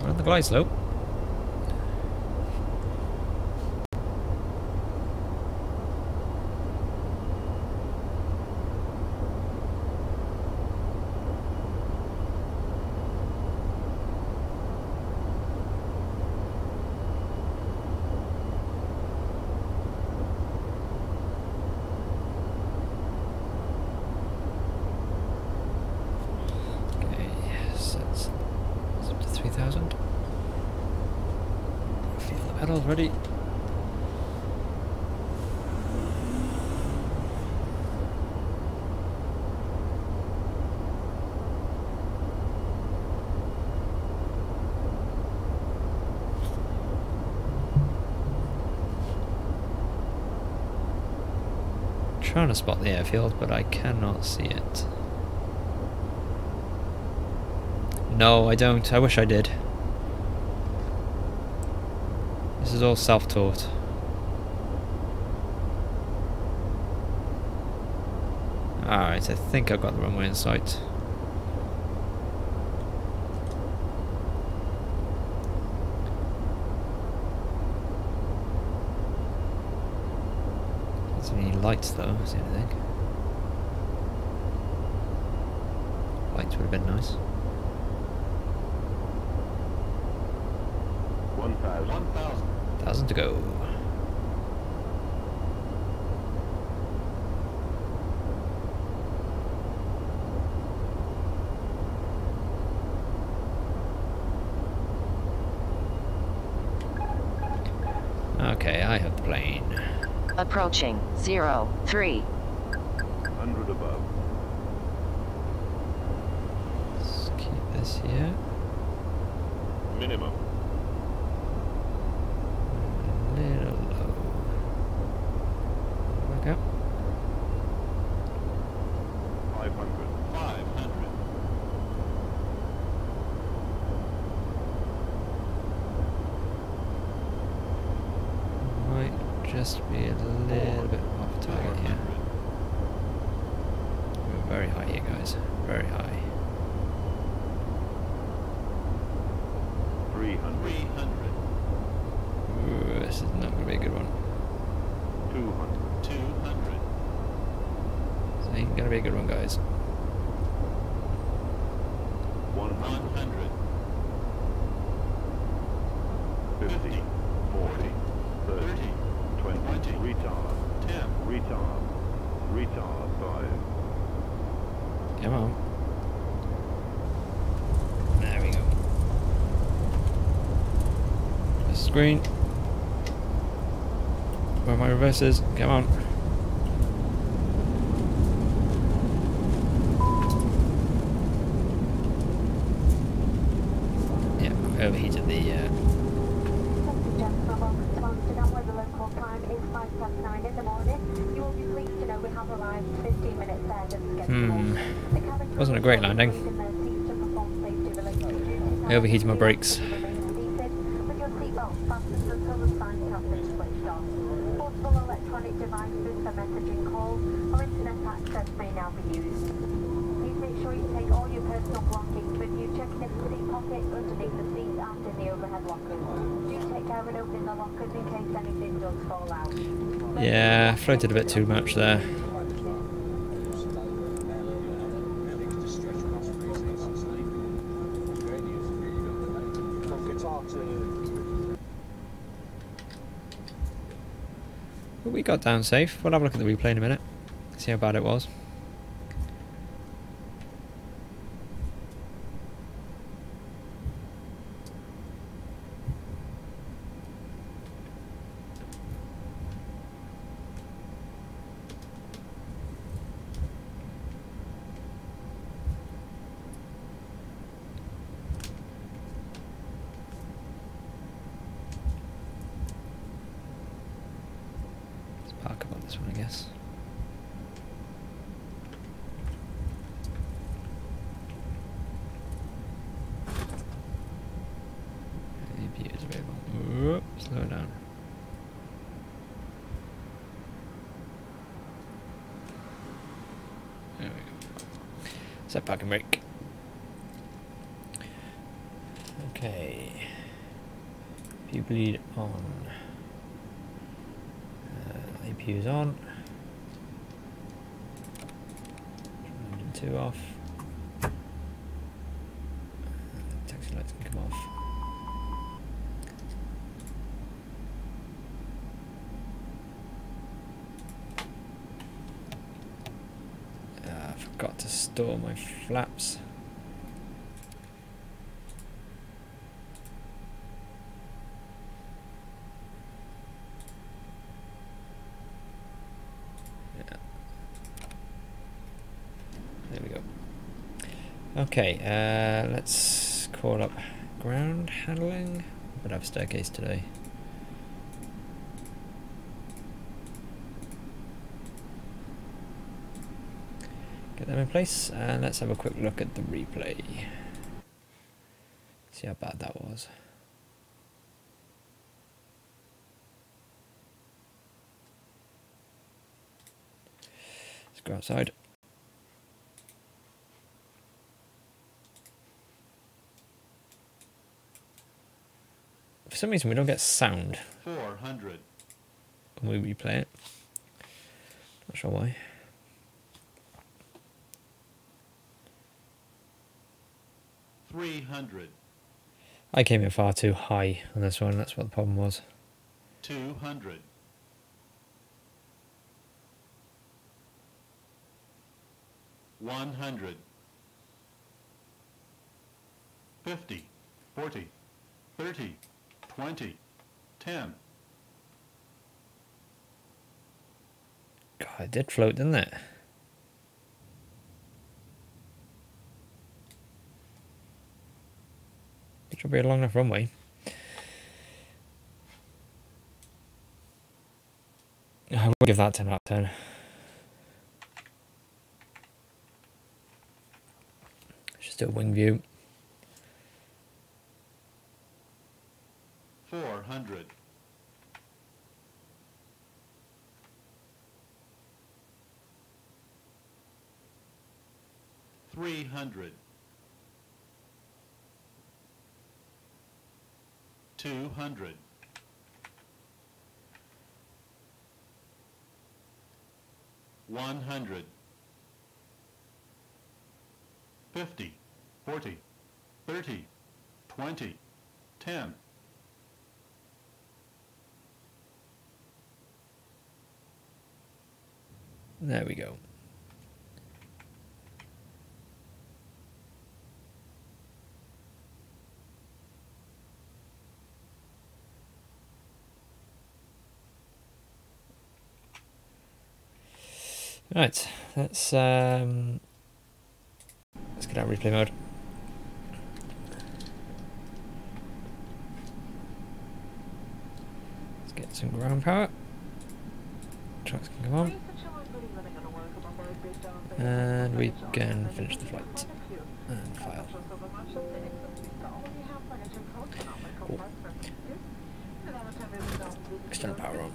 We're on the glide slope. Feel the pedals ready. Trying to spot the airfield, but I cannot see it. No, I don't. I wish I did. This is all self-taught. Alright, I think I've got the runway in sight. There's any lights though, is the only thing. Lights would have been nice. 1,000 to go. Okay, I have the plane. Approaching 03. 100 above. Let's keep this here. Minimum. A little low. Back up. 500. 500. Might just be a little bit off target here. We're very high here, guys. Very high. 300. Ooh, this is not going to be a good one. 200. 200. This ain't going to be a good one, guys. 100. 50. 40. 30. 20. Retard. 10. Retard. Retard. 5. Come on. There we go. Screen. Where are my reverses? Come on. Yeah, overheated the Amsterdam, where the local time is 5:09 in the morning. You will be pleased to know we have arrived 15 minutes ahead of schedule. Wasn't a great landing. I overheated my brakes. With your seatbelt fastened until the sign has been switched off. Portable electronic devices for messaging calls or internet access may now be used. Please make sure you take all your personal belongings with you, checking in the seat pockets, underneath the seat and in the overhead lockers. Do take care of opening the lockers in case anything does fall out. Yeah, floated a bit too much there. But we got down safe. We'll have a look at the replay in a minute. See how bad it was. this one, I guess. APU is available. Whoop, slow it down. There we go. Set parking brake. Okay. APU bleed on. APU is on. Engine 2 off. Taxi lights can come off. I forgot to store my flaps. Okay, let's call up ground handling. But I have a staircase today. Get them in place, and let's have a quick look at the replay. See how bad that was. Let's go outside. For some reason we don't get sound 400. when we replay it. Not sure why. $300. I came in far too high on this one, that's what the problem was. $200. $100. 50, 40, 30, 20, 10. God, it did float, didn't it? It should be a long enough runway. I will give that 10 out of 10. Just a wing view. 400. 300. 200. 100. 50, 40, 30, 20, 10. There we go. Right, let's get out of replay mode. Let's get some ground power. Trucks can come on. And we can finish the flight. And file. Cool. External power on.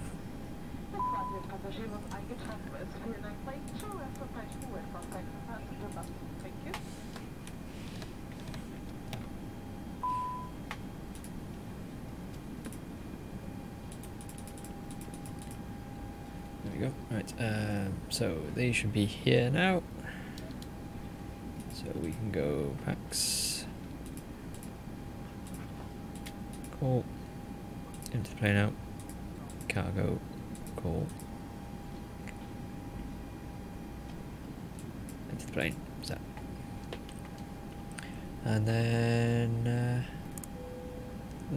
There we go. Right, so they should be here now. So we can go packs. Cool. Into the plane out. Cargo. Cool. Into the plane. So. And then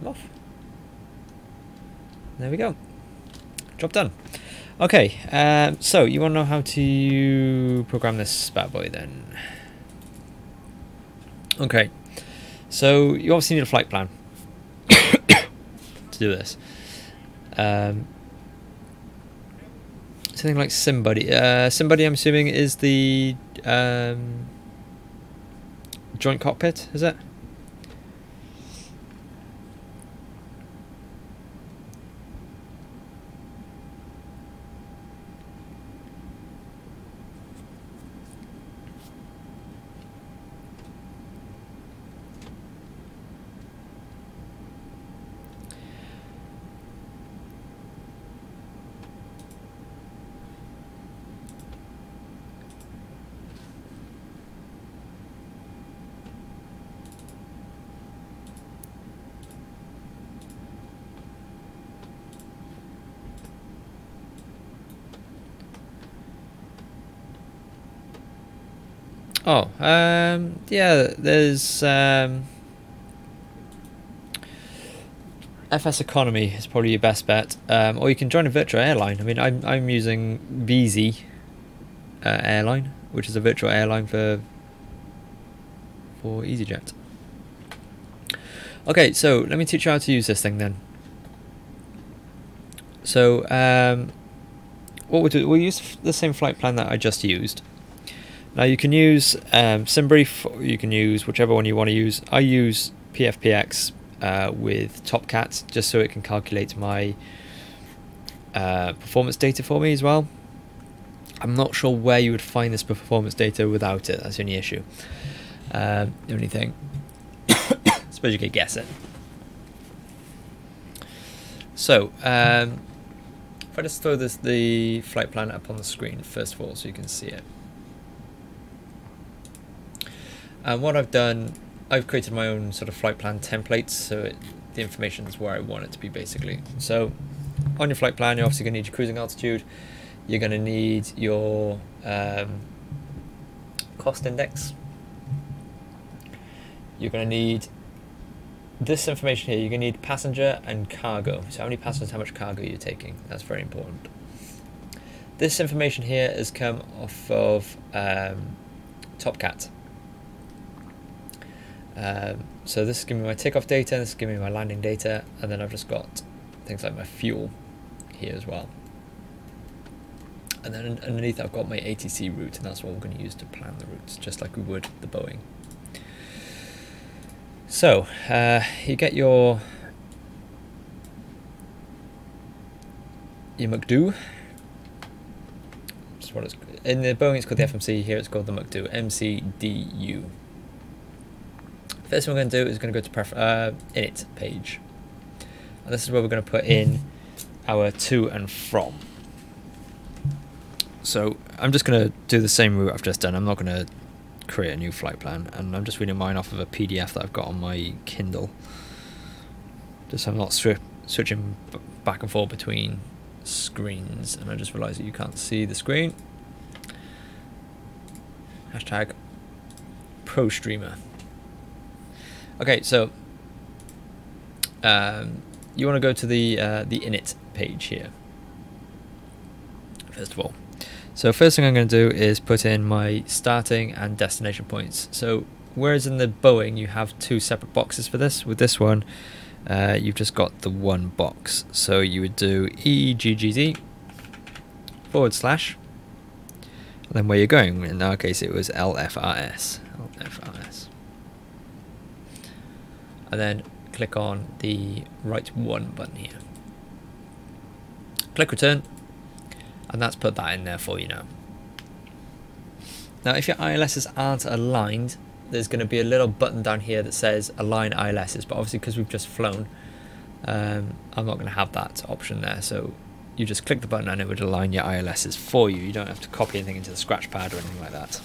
off. There we go. Job done. Okay, so you want to know how to program this bad boy then? Okay, so you obviously need a flight plan to do this. something like SimBuddy. SimBuddy, I'm assuming, is the joint cockpit, is it? Oh, yeah, there's FS Economy is probably your best bet, or you can join a virtual airline. I mean, I'm using BZ airline, which is a virtual airline for Easyjet. Okay, so let me teach you how to use this thing then. So what we'll do, we'll use the same flight plan that I just used. Now you can use SimBrief, or you can use whichever one you want to use. I use PFPX with TopCat just so it can calculate my performance data for me as well. I'm not sure where you would find this performance data without it. That's the only issue. The only thing. I suppose you could guess it. So if I just throw the flight plan up on the screen first of all so you can see it. And what I've done, I've created my own sort of flight plan templates, so the information is where I want it to be basically. So on your flight plan, you're obviously going to need your cruising altitude. You're going to need your cost index. You're going to need this information here. You're going to need passenger and cargo. So how many passengers, how much cargo you're taking. That's very important. This information here has come off of TopCat. So this is giving me my takeoff data, this is giving me my landing data, and then I've just got things like my fuel here as well. And then underneath I've got my ATC route, and that's what we're going to use to plan the routes, just like we would the Boeing. So you get your McDo. Just what it's, in the Boeing it's called the FMC, here it's called the McDo, MCDU. First thing we're going to do is going to go to init page, and this is where we're going to put in our to and from. So I'm just going to do the same route I've just done. I'm not going to create a new flight plan, and I'm just reading mine off of a PDF that I've got on my Kindle, just so I'm not switching back and forth between screens. And I just realised that you can't see the screen. Hashtag pro streamer. Okay, so you want to go to the init page here, first of all. So first thing I'm going to do is put in my starting and destination points. So whereas in the Boeing you have two separate boxes for this, with this one you've just got the one box. So you would do EGGD / and then where you're going. In our case it was LFRS. And then click on the write one button here. Click return, and that's put that in there for you now. Now if your ILSs aren't aligned, there's going to be a little button down here that says align ILSs, but obviously because we've just flown, I'm not going to have that option there, so you just click the button and it would align your ILSs for you. You don't have to copy anything into the scratch pad or anything like that.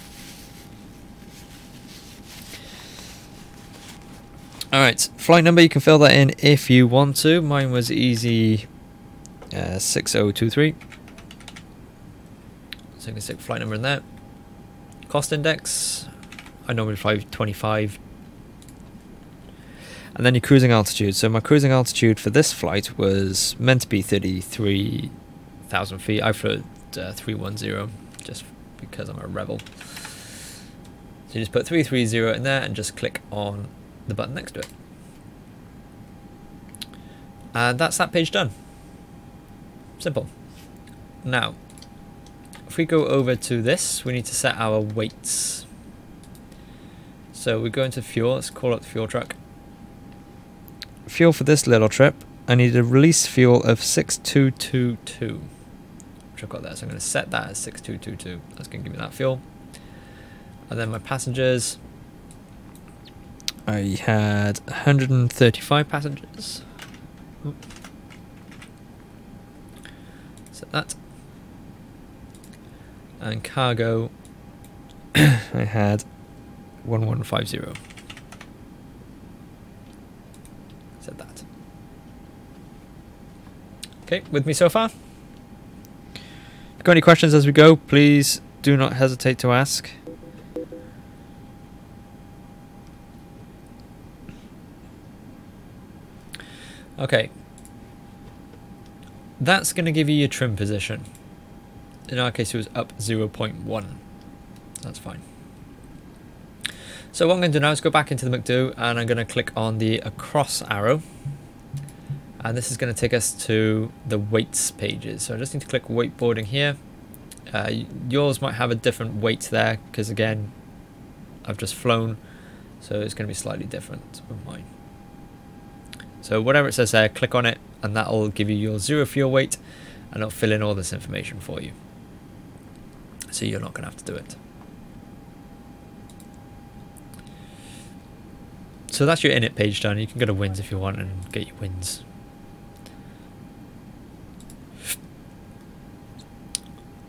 Alright, flight number, you can fill that in if you want to. Mine was Easy 6023. So you can stick flight number in there. Cost index, I normally fly 25. And then your cruising altitude. So my cruising altitude for this flight was meant to be 33,000 feet. I flew at 310 just because I'm a rebel. So you just put 330 in there and just click on the button next to it, and that's that page done. Simple. Now if we go over to this, we need to set our weights. So we go into fuel, let's call up the fuel truck. Fuel for this little trip, I need a release fuel of 6222, which I've got there. So I'm going to set that as 6222. That's going to give me that fuel. And then my passengers, I had 135 passengers. Oop. Set that. And cargo, I had 1150. Set that. Okay, with me so far? If you've got any questions as we go, please do not hesitate to ask. Okay. That's going to give you your trim position. In our case, it was up 0.1. That's fine. So what I'm going to do now is go back into the McDo, and I'm going to click on the across arrow. And this is going to take us to the weights pages. So I just need to click wakeboarding here. Yours might have a different weight there, because again, I've just flown. So it's going to be slightly different with mine. So whatever it says there, click on it, and that will give you your zero fuel weight, and it'll fill in all this information for you. So you're not going to have to do it. So that's your init page done. You can go to wins if you want and get your wins.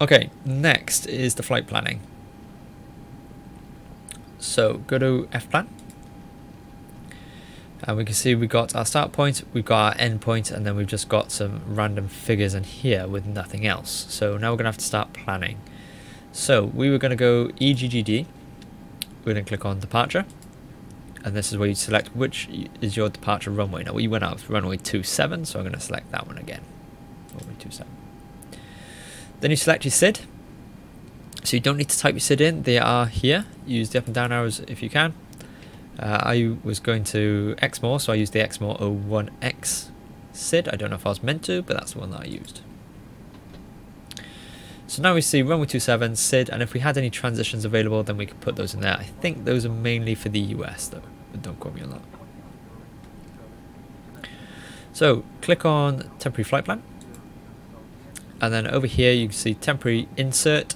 Okay, next is the flight planning. So go to F-plan. And we can see we've got our start point, we've got our end point, and then we've just got some random figures in here with nothing else. So now we're going to have to start planning. So we were going to go EGGD. We're going to click on departure. And this is where you select which is your departure runway. Now we went out of runway 27, so I'm going to select that one again. Runway 27. Then you select your SID. So you don't need to type your SID in, they are here. Use the up and down arrows if you can. I was going to Exmoor, so I used the Exmoor 01X SID. I don't know if I was meant to, but that's the one that I used. So now we see runway 27, SID, and if we had any transitions available, then we could put those in there. I think those are mainly for the US though, but don't quote me on that. So click on temporary flight plan. And then over here you can see temporary insert.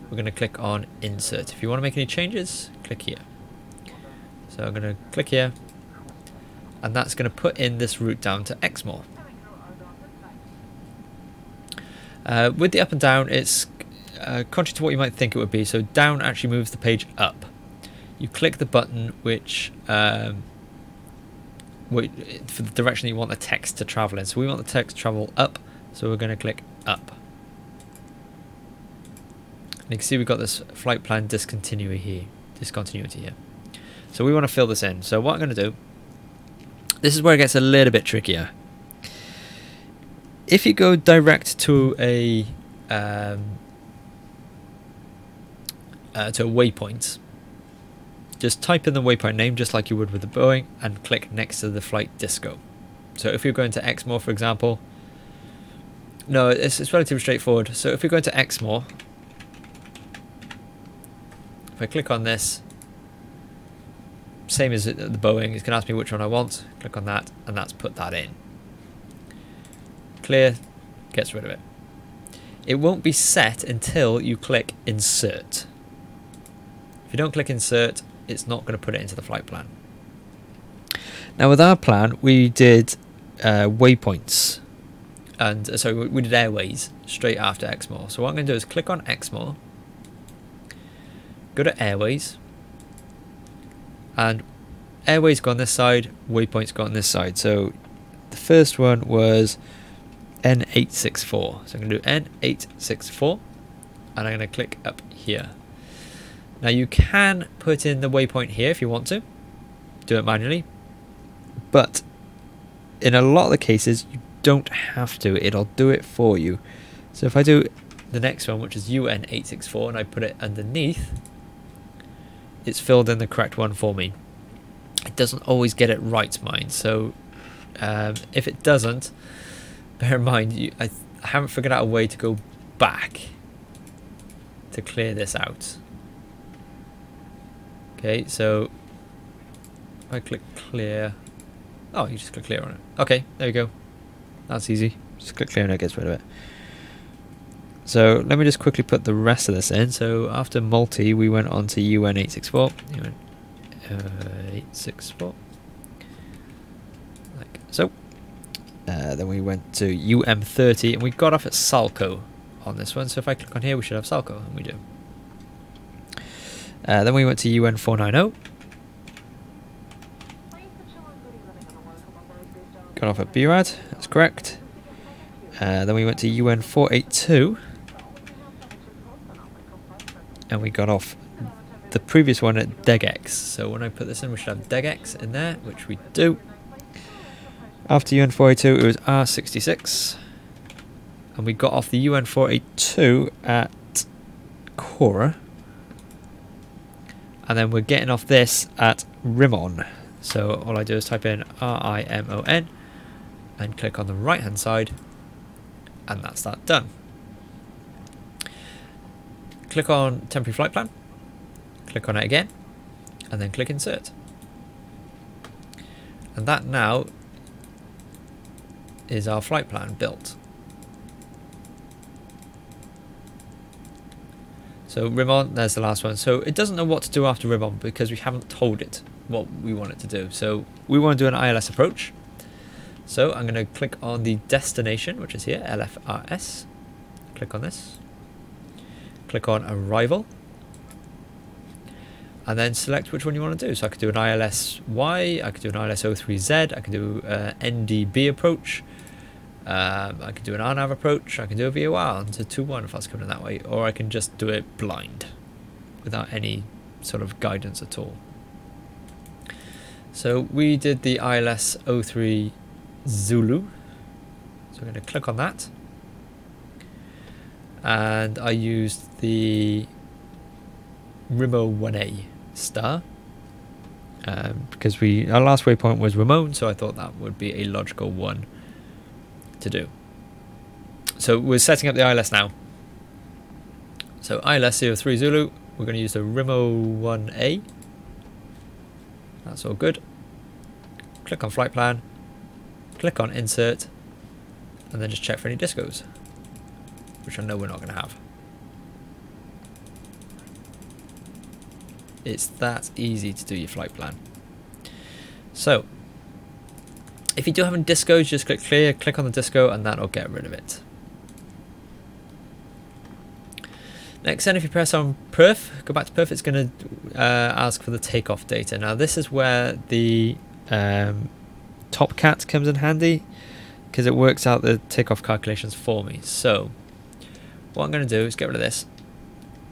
We're going to click on insert. If you want to make any changes, click here. So I'm going to click here, and that's going to put in this route down to Exmoor. With the up and down, it's contrary to what you might think it would be. So down actually moves the page up. You click the button which for the direction that you want the text to travel in. So we want the text to travel up, so we're going to click up. And you can see we've got this flight plan discontinuity here. So we want to fill this in. So what I'm going to do, this is where it gets a little bit trickier. If you go direct to a waypoint, just type in the waypoint name just like you would with the Boeing and click next to the flight disco. So if you're going to Exmoor, for example, no, it's relatively straightforward. So if you're going to Exmoor, if I click on this, same as the Boeing, it's going to ask me which one I want. Click on that, and that's put that in. Clear, gets rid of it. It won't be set until you click insert. If you don't click insert, it's not going to put it into the flight plan. Now with our plan, we did waypoints, and so we did airways straight after Exmoor. So what I'm going to do is click on Exmoor, go to airways, and airways go on this side, waypoints go on this side. So the first one was N864. So I'm going to do N864, and I'm going to click up here. Now you can put in the waypoint here if you want to, do it manually, but in a lot of the cases you don't have to, it'll do it for you. So if I do the next one, which is UN864, and I put it underneath, it's filled in the correct one for me. It doesn't always get it right, mind. So if it doesn't, bear in mind, I haven't figured out a way to go back to clear this out. Okay, so if I click clear, oh, you just click clear on it. Okay, there you go. That's easy. Just click clear and it gets rid of it. So let me just quickly put the rest of this in. So after multi, we went on to UN 864. UN 864. Like so. Then we went to UM30 and we got off at Salco on this one. So if I click on here, we should have Salco, and we do. Then we went to UN 490. Got off at BRAD, that's correct. Then we went to UN 482. And we got off the previous one at DEGX. So when I put this in, we should have DEGX in there, which we do. After UN 482, it was R66. And we got off the UN 482 at Cora. And then we're getting off this at Rimon. So all I do is type in RIMON and click on the right hand side, and that's that done. Click on temporary flight plan, click on it again, and then click insert. And that now is our flight plan built. So Rimon, there's the last one. So it doesn't know what to do after Rimon because we haven't told it what we want it to do. So we want to do an ILS approach. So I'm going to click on the destination, which is here, LFRS. Click on this. Click on arrival. And then select which one you want to do. So I could do an ILS-Y, I could do an ILS-03Z, I could do NDB approach. I can do an RNAV approach, I can do a VOR onto 2-1 if that's coming that way, or I can just do it blind without any sort of guidance at all. So we did the ILS 03 Zulu, so I'm going to click on that, and I used the Rimo 1A star because our last waypoint was Ramon, so I thought that would be a logical one to do. So we're setting up the ILS now. So ILS 03 Zulu, we're going to use the Rimo 1A. That's all good. Click on flight plan, click on insert, and then just check for any discos, which I know we're not going to have. It's that easy to do your flight plan. So if you do have any discos, just click clear, click on the disco, and that'll get rid of it. Next then, if you press on perf, go back to perf, it's going to ask for the takeoff data. Now this is where the TopCat comes in handy, because it works out the takeoff calculations for me. So what I'm going to do is get rid of this,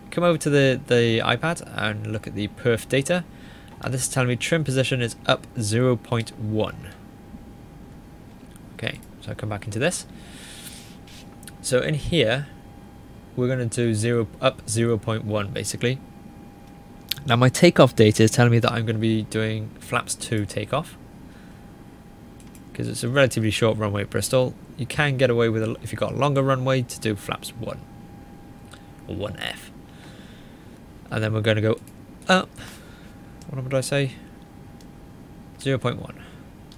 come over to the iPad and look at the perf data, and this is telling me trim position is up 0.1. Okay, so I come back into this. So in here, we're going to do up 0.1 basically. Now my takeoff data is telling me that I'm going to be doing flaps 2 takeoff, because it's a relatively short runway at Bristol. You can get away with, if you've got a longer runway, to do flaps 1 or 1F. And then we're going to go up, what number did I say? 0.1.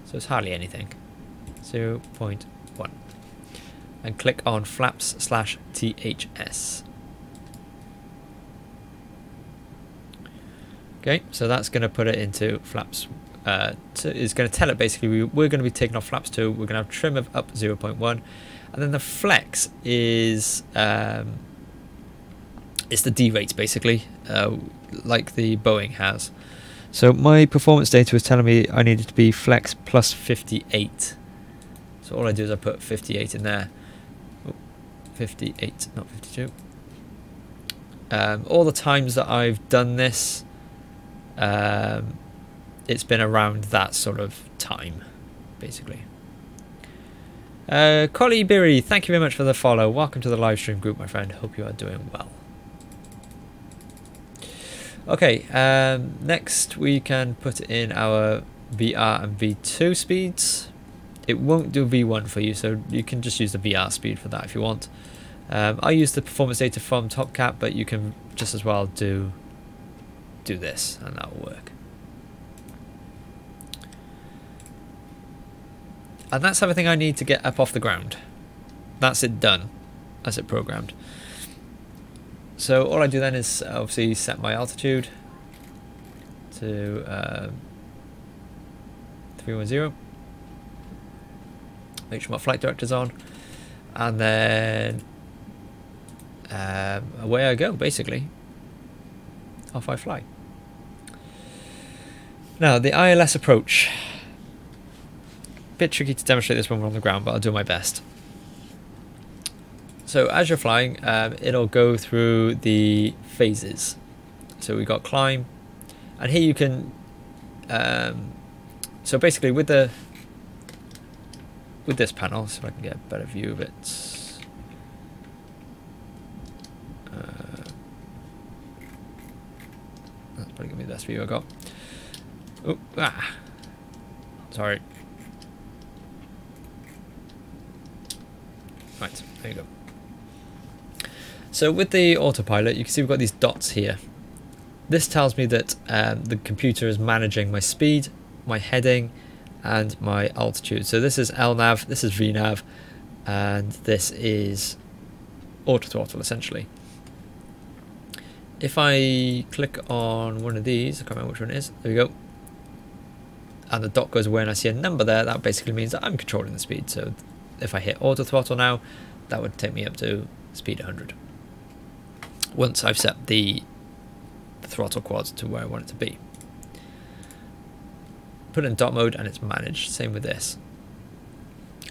So it's hardly anything. 0.1. And click on flaps/THS. Okay, so that's going to put it into flaps. It's going to tell it basically we're going to be taking off flaps 2. We're going to have trim of up 0.1, and then the flex is it's the D rate basically, like the Boeing has. So my performance data was telling me I needed to be flex plus 58. So all I do is I put 58 in there. 58, not 52. All the times that I've done this, it's been around that sort of time, basically. Collie Beery, thank you very much for the follow. Welcome to the live stream group, my friend. Hope you are doing well. Okay, next we can put in our VR and V2 speeds. It won't do V1 for you, so you can just use the VR speed for that if you want. I use the performance data from TopCap, but you can just as well do this, and that will work. And that's everything I need to get up off the ground. That's it done. That's it programmed. So all I do then is obviously set my altitude to 310. Make sure my flight director's on, and then away I go. Basically, off I fly. Now the ILS approach. Bit tricky to demonstrate this when we're on the ground, but I'll do my best. So as you're flying, it'll go through the phases. So we've got climb, and here you can. So basically, with this panel, so I can get a better view of it. That's probably gonna be the best view I got. Oh, sorry. Right, there you go. So with the autopilot, you can see we've got these dots here. This tells me that the computer is managing my speed, my heading, and my altitude. So this is LNAV, this is VNAV, and this is auto throttle essentially. If I click on one of these, I can't remember which one it is, there we go, and the dot goes away and I see a number there, that basically means that I'm controlling the speed. So if I hit auto throttle now, that would take me up to speed 100. Once I've set the throttle quad to where I want it to be. Put it in dot mode and it's managed. Same with this.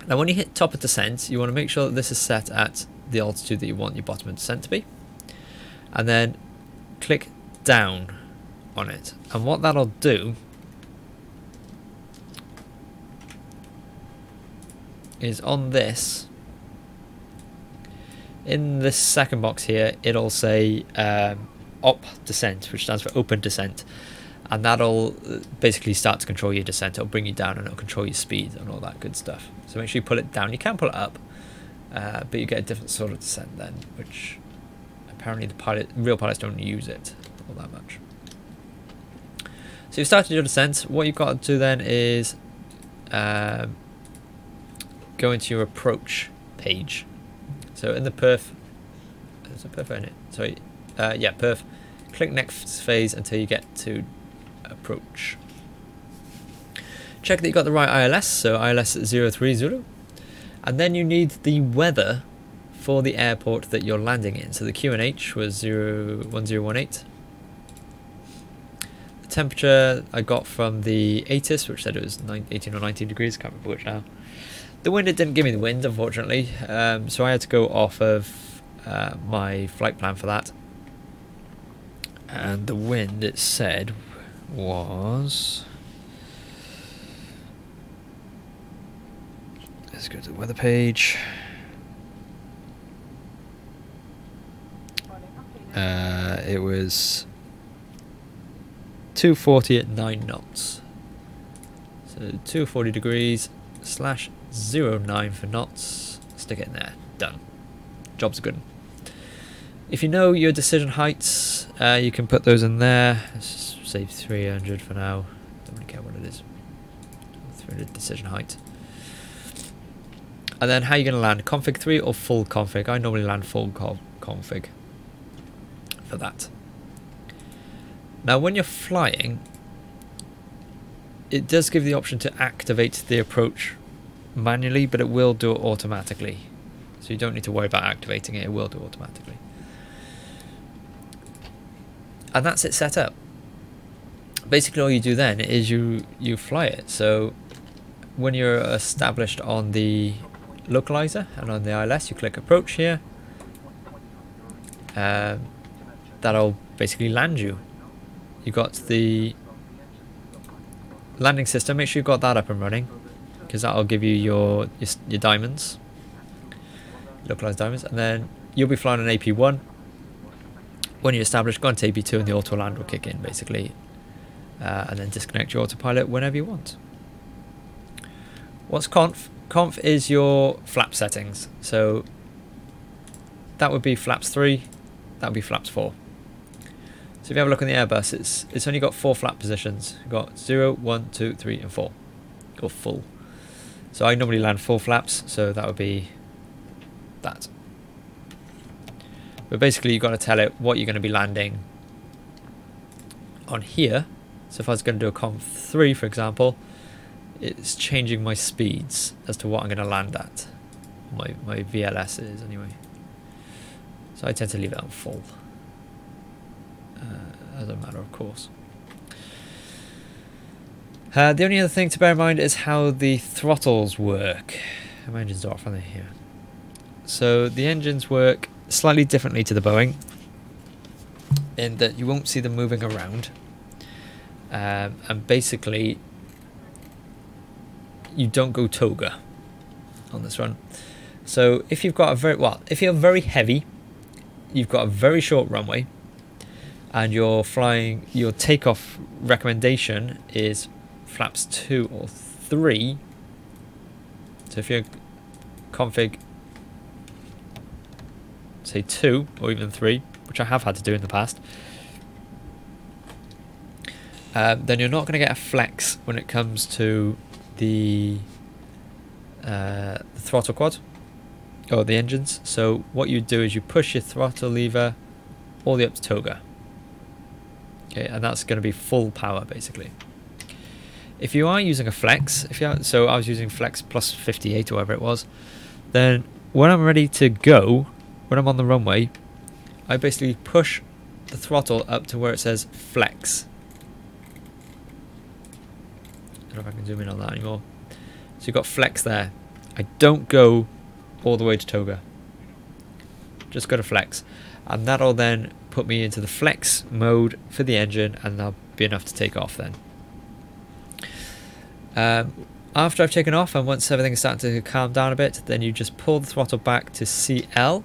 Now when you hit top of descent, you want to make sure that this is set at the altitude that you want your bottom of descent to be. And then click down on it. And what that'll do is on this, in this second box here, it'll say op descent, which stands for open descent, and that'll basically start to control your descent. It'll bring you down and it'll control your speed and all that good stuff. So make sure you pull it down. You can pull it up, but you get a different sort of descent then, which apparently the real pilots don't use it all that much. So you've started your descent. What you've got to do then is go into your approach page. So in the perf, there's a perf in it. Sorry, yeah, perf. Click next phase until you get to approach. Check that you got the right ILS, so ILS 03 Zulu, and then you need the weather for the airport that you're landing in. So the QNH was 1018. The temperature I got from the ATIS, which said it was 18 or 19 degrees. Can't remember which now. The wind, it didn't give me the wind, unfortunately, so I had to go off of my flight plan for that. And the wind, it said, was... Let's go to the weather page. It was 240 at 9 knots. So 240 degrees / 09 for knots. Stick it in there. Done. Job's good. If you know your decision heights, you can put those in there. Let's say 300 for now. Don't really care what it is. 300 decision height. And then how you're going to land, config 3 or full config. I normally land full config for that. Now when you're flying, it does give the option to activate the approach manually, but it will do it automatically. So you don't need to worry about activating it, it will do it automatically. And that's it set up. Basically all you do then is you fly it. So when you're established on the localizer and on the ILS, you click approach here. That'll basically land you. You got the landing system, make sure you've got that up and running, because that'll give you your diamonds, localized diamonds, and then you'll be flying on AP1. When you're established, go on to AP2 and the auto land will kick in basically, and then disconnect your autopilot whenever you want. What's conf? Conf is your flap settings. So that would be flaps 3, that would be flaps 4. So if you have a look on the Airbus, it's only got 4 flap positions. You've got 0, 1, 2, 3 and 4, or full. So I normally land full flaps, so that would be that. But basically you've got to tell it what you're going to be landing on here. So if I was going to do a Conv 3, for example, it's changing my speeds as to what I'm going to land at. My VLS is anyway. So I tend to leave it on full. As a matter of course. The only other thing to bear in mind is how the throttles work. My engines are off, aren't they? Here. So the engines work slightly differently to the Boeing, in that you won't see them moving around, and basically you don't go toga on this one. So if you've got if you're very heavy, you've got a very short runway, and you're flying, your takeoff recommendation is flaps 2 or 3. So if you're config, say 2 or even 3, which I have had to do in the past, then you're not going to get a flex when it comes to the throttle quad or the engines. So what you do is you push your throttle lever all the way up to toga. Okay, and that's going to be full power basically. If you are using a flex, so I was using flex plus 58 or whatever it was, then when I'm ready to go, when I'm on the runway, I basically push the throttle up to where it says flex. I don't know if I can zoom in on that anymore. So you've got flex there. I don't go all the way to toga. Just go to flex. And that'll then put me into the flex mode for the engine, and that'll be enough to take off then. After I've taken off, and once everything is starting to calm down a bit, then you just pull the throttle back to CL,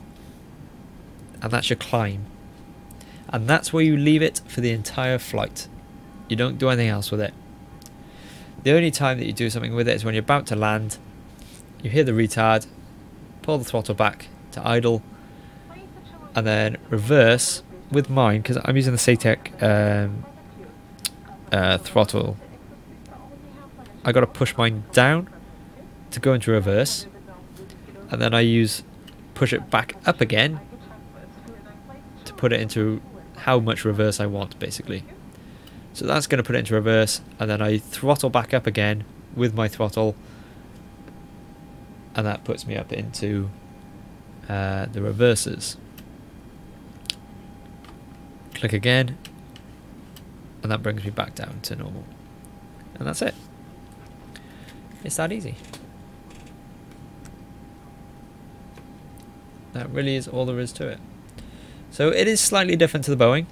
and that's your climb. And that's where you leave it for the entire flight. You don't do anything else with it. The only time that you do something with it is when you're about to land, you hear the retard, pull the throttle back to idle, and then reverse with mine, because I'm using the SATEC throttle. I got to push mine down to go into reverse, and then I push it back up again to put it into how much reverse I want basically. So that's going to put it into reverse, and then I throttle back up again with my throttle, and that puts me up into the reverses. Click again, and that brings me back down to normal. And that's it. It's that easy. That really is all there is to it. So it is slightly different to the Boeing,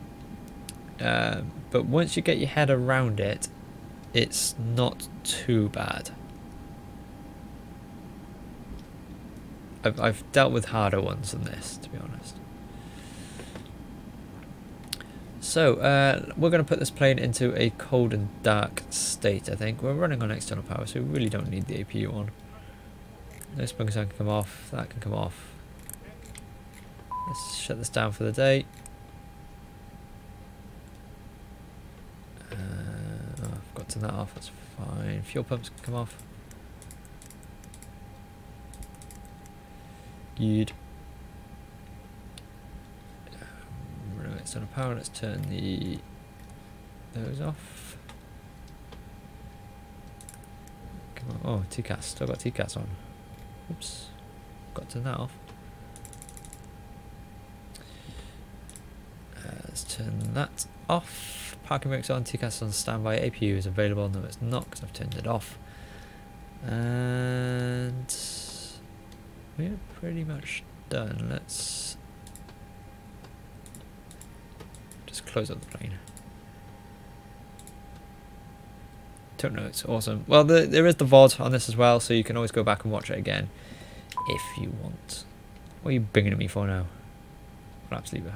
but once you get your head around it, it's not too bad. I've dealt with harder ones than this, to be honest. So we're going to put this plane into a cold and dark state, I think. We're running on external power, so we really don't need the APU on. This bunker can come off, that can come off. Let's shut this down for the day. I've got to turn that off, that's fine. Fuel pumps can come off. Good. External power, let's turn those off. Come on. Oh, TCAS, still got TCAS on. Oops, got to turn that off. Let's turn that off. Parking brakes on, TCAS on standby, APU is available. No, it's not because I've turned it off. And we're pretty much done. Let's just close up the plane. Don't know, it's awesome. Well, there is the VOD on this as well, so you can always go back and watch it again if you want. What are you bringing at me for now? Flaps lever.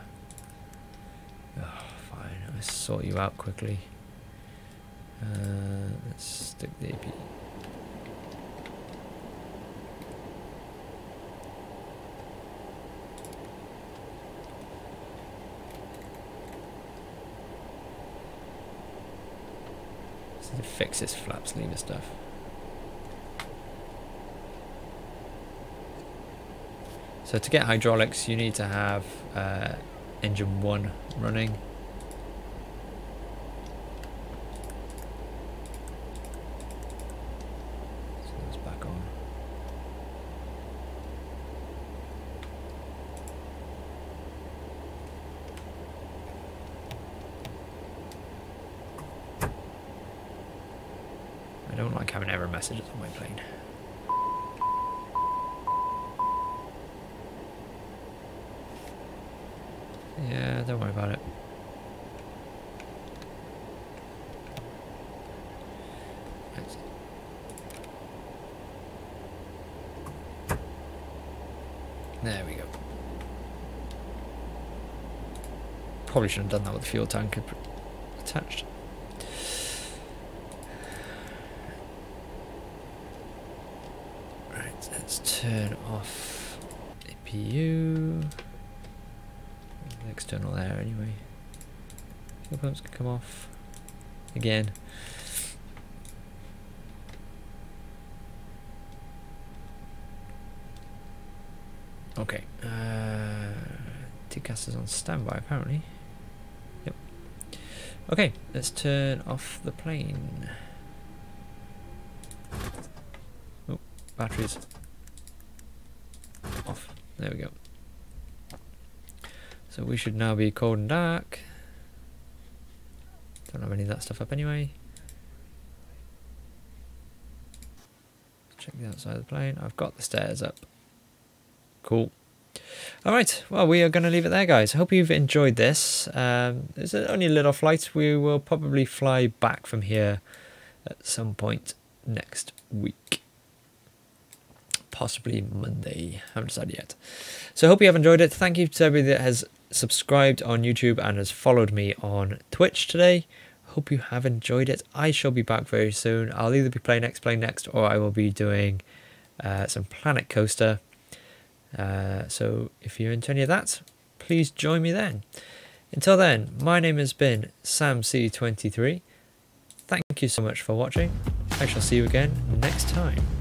Oh, fine, I'll sort you out quickly. Let's stick the AP. Just need to fix this flaps lever stuff. So to get hydraulics, you need to have engine 1 running. So that's back on. I don't like having error messages on my plane. Yeah, don't worry about it. There we go. Probably shouldn't have done that with the fuel tank attached. Right, let's turn off APU. External air anyway. Fuel pumps can come off again. Okay. TCAS is on standby apparently. Yep. Okay, let's turn off the plane. Oh, batteries off. There we go. So we should now be cold and dark. Don't have any of that stuff up anyway. Check the outside of the plane. I've got the stairs up. Cool. Alright, well we are going to leave it there guys. I hope you've enjoyed this. It's only a little flight. We will probably fly back from here at some point next week. Possibly Monday. I haven't decided yet. So I hope you have enjoyed it. Thank you to everybody that has subscribed on YouTube and has followed me on Twitch today. Hope you have enjoyed it. I shall be back very soon. I'll either be playing X-Plane next or I will be doing some Planet Coaster. So if you're into any of that, please join me then. Until then, my name has been SamC23. Thank you so much for watching. I shall see you again next time.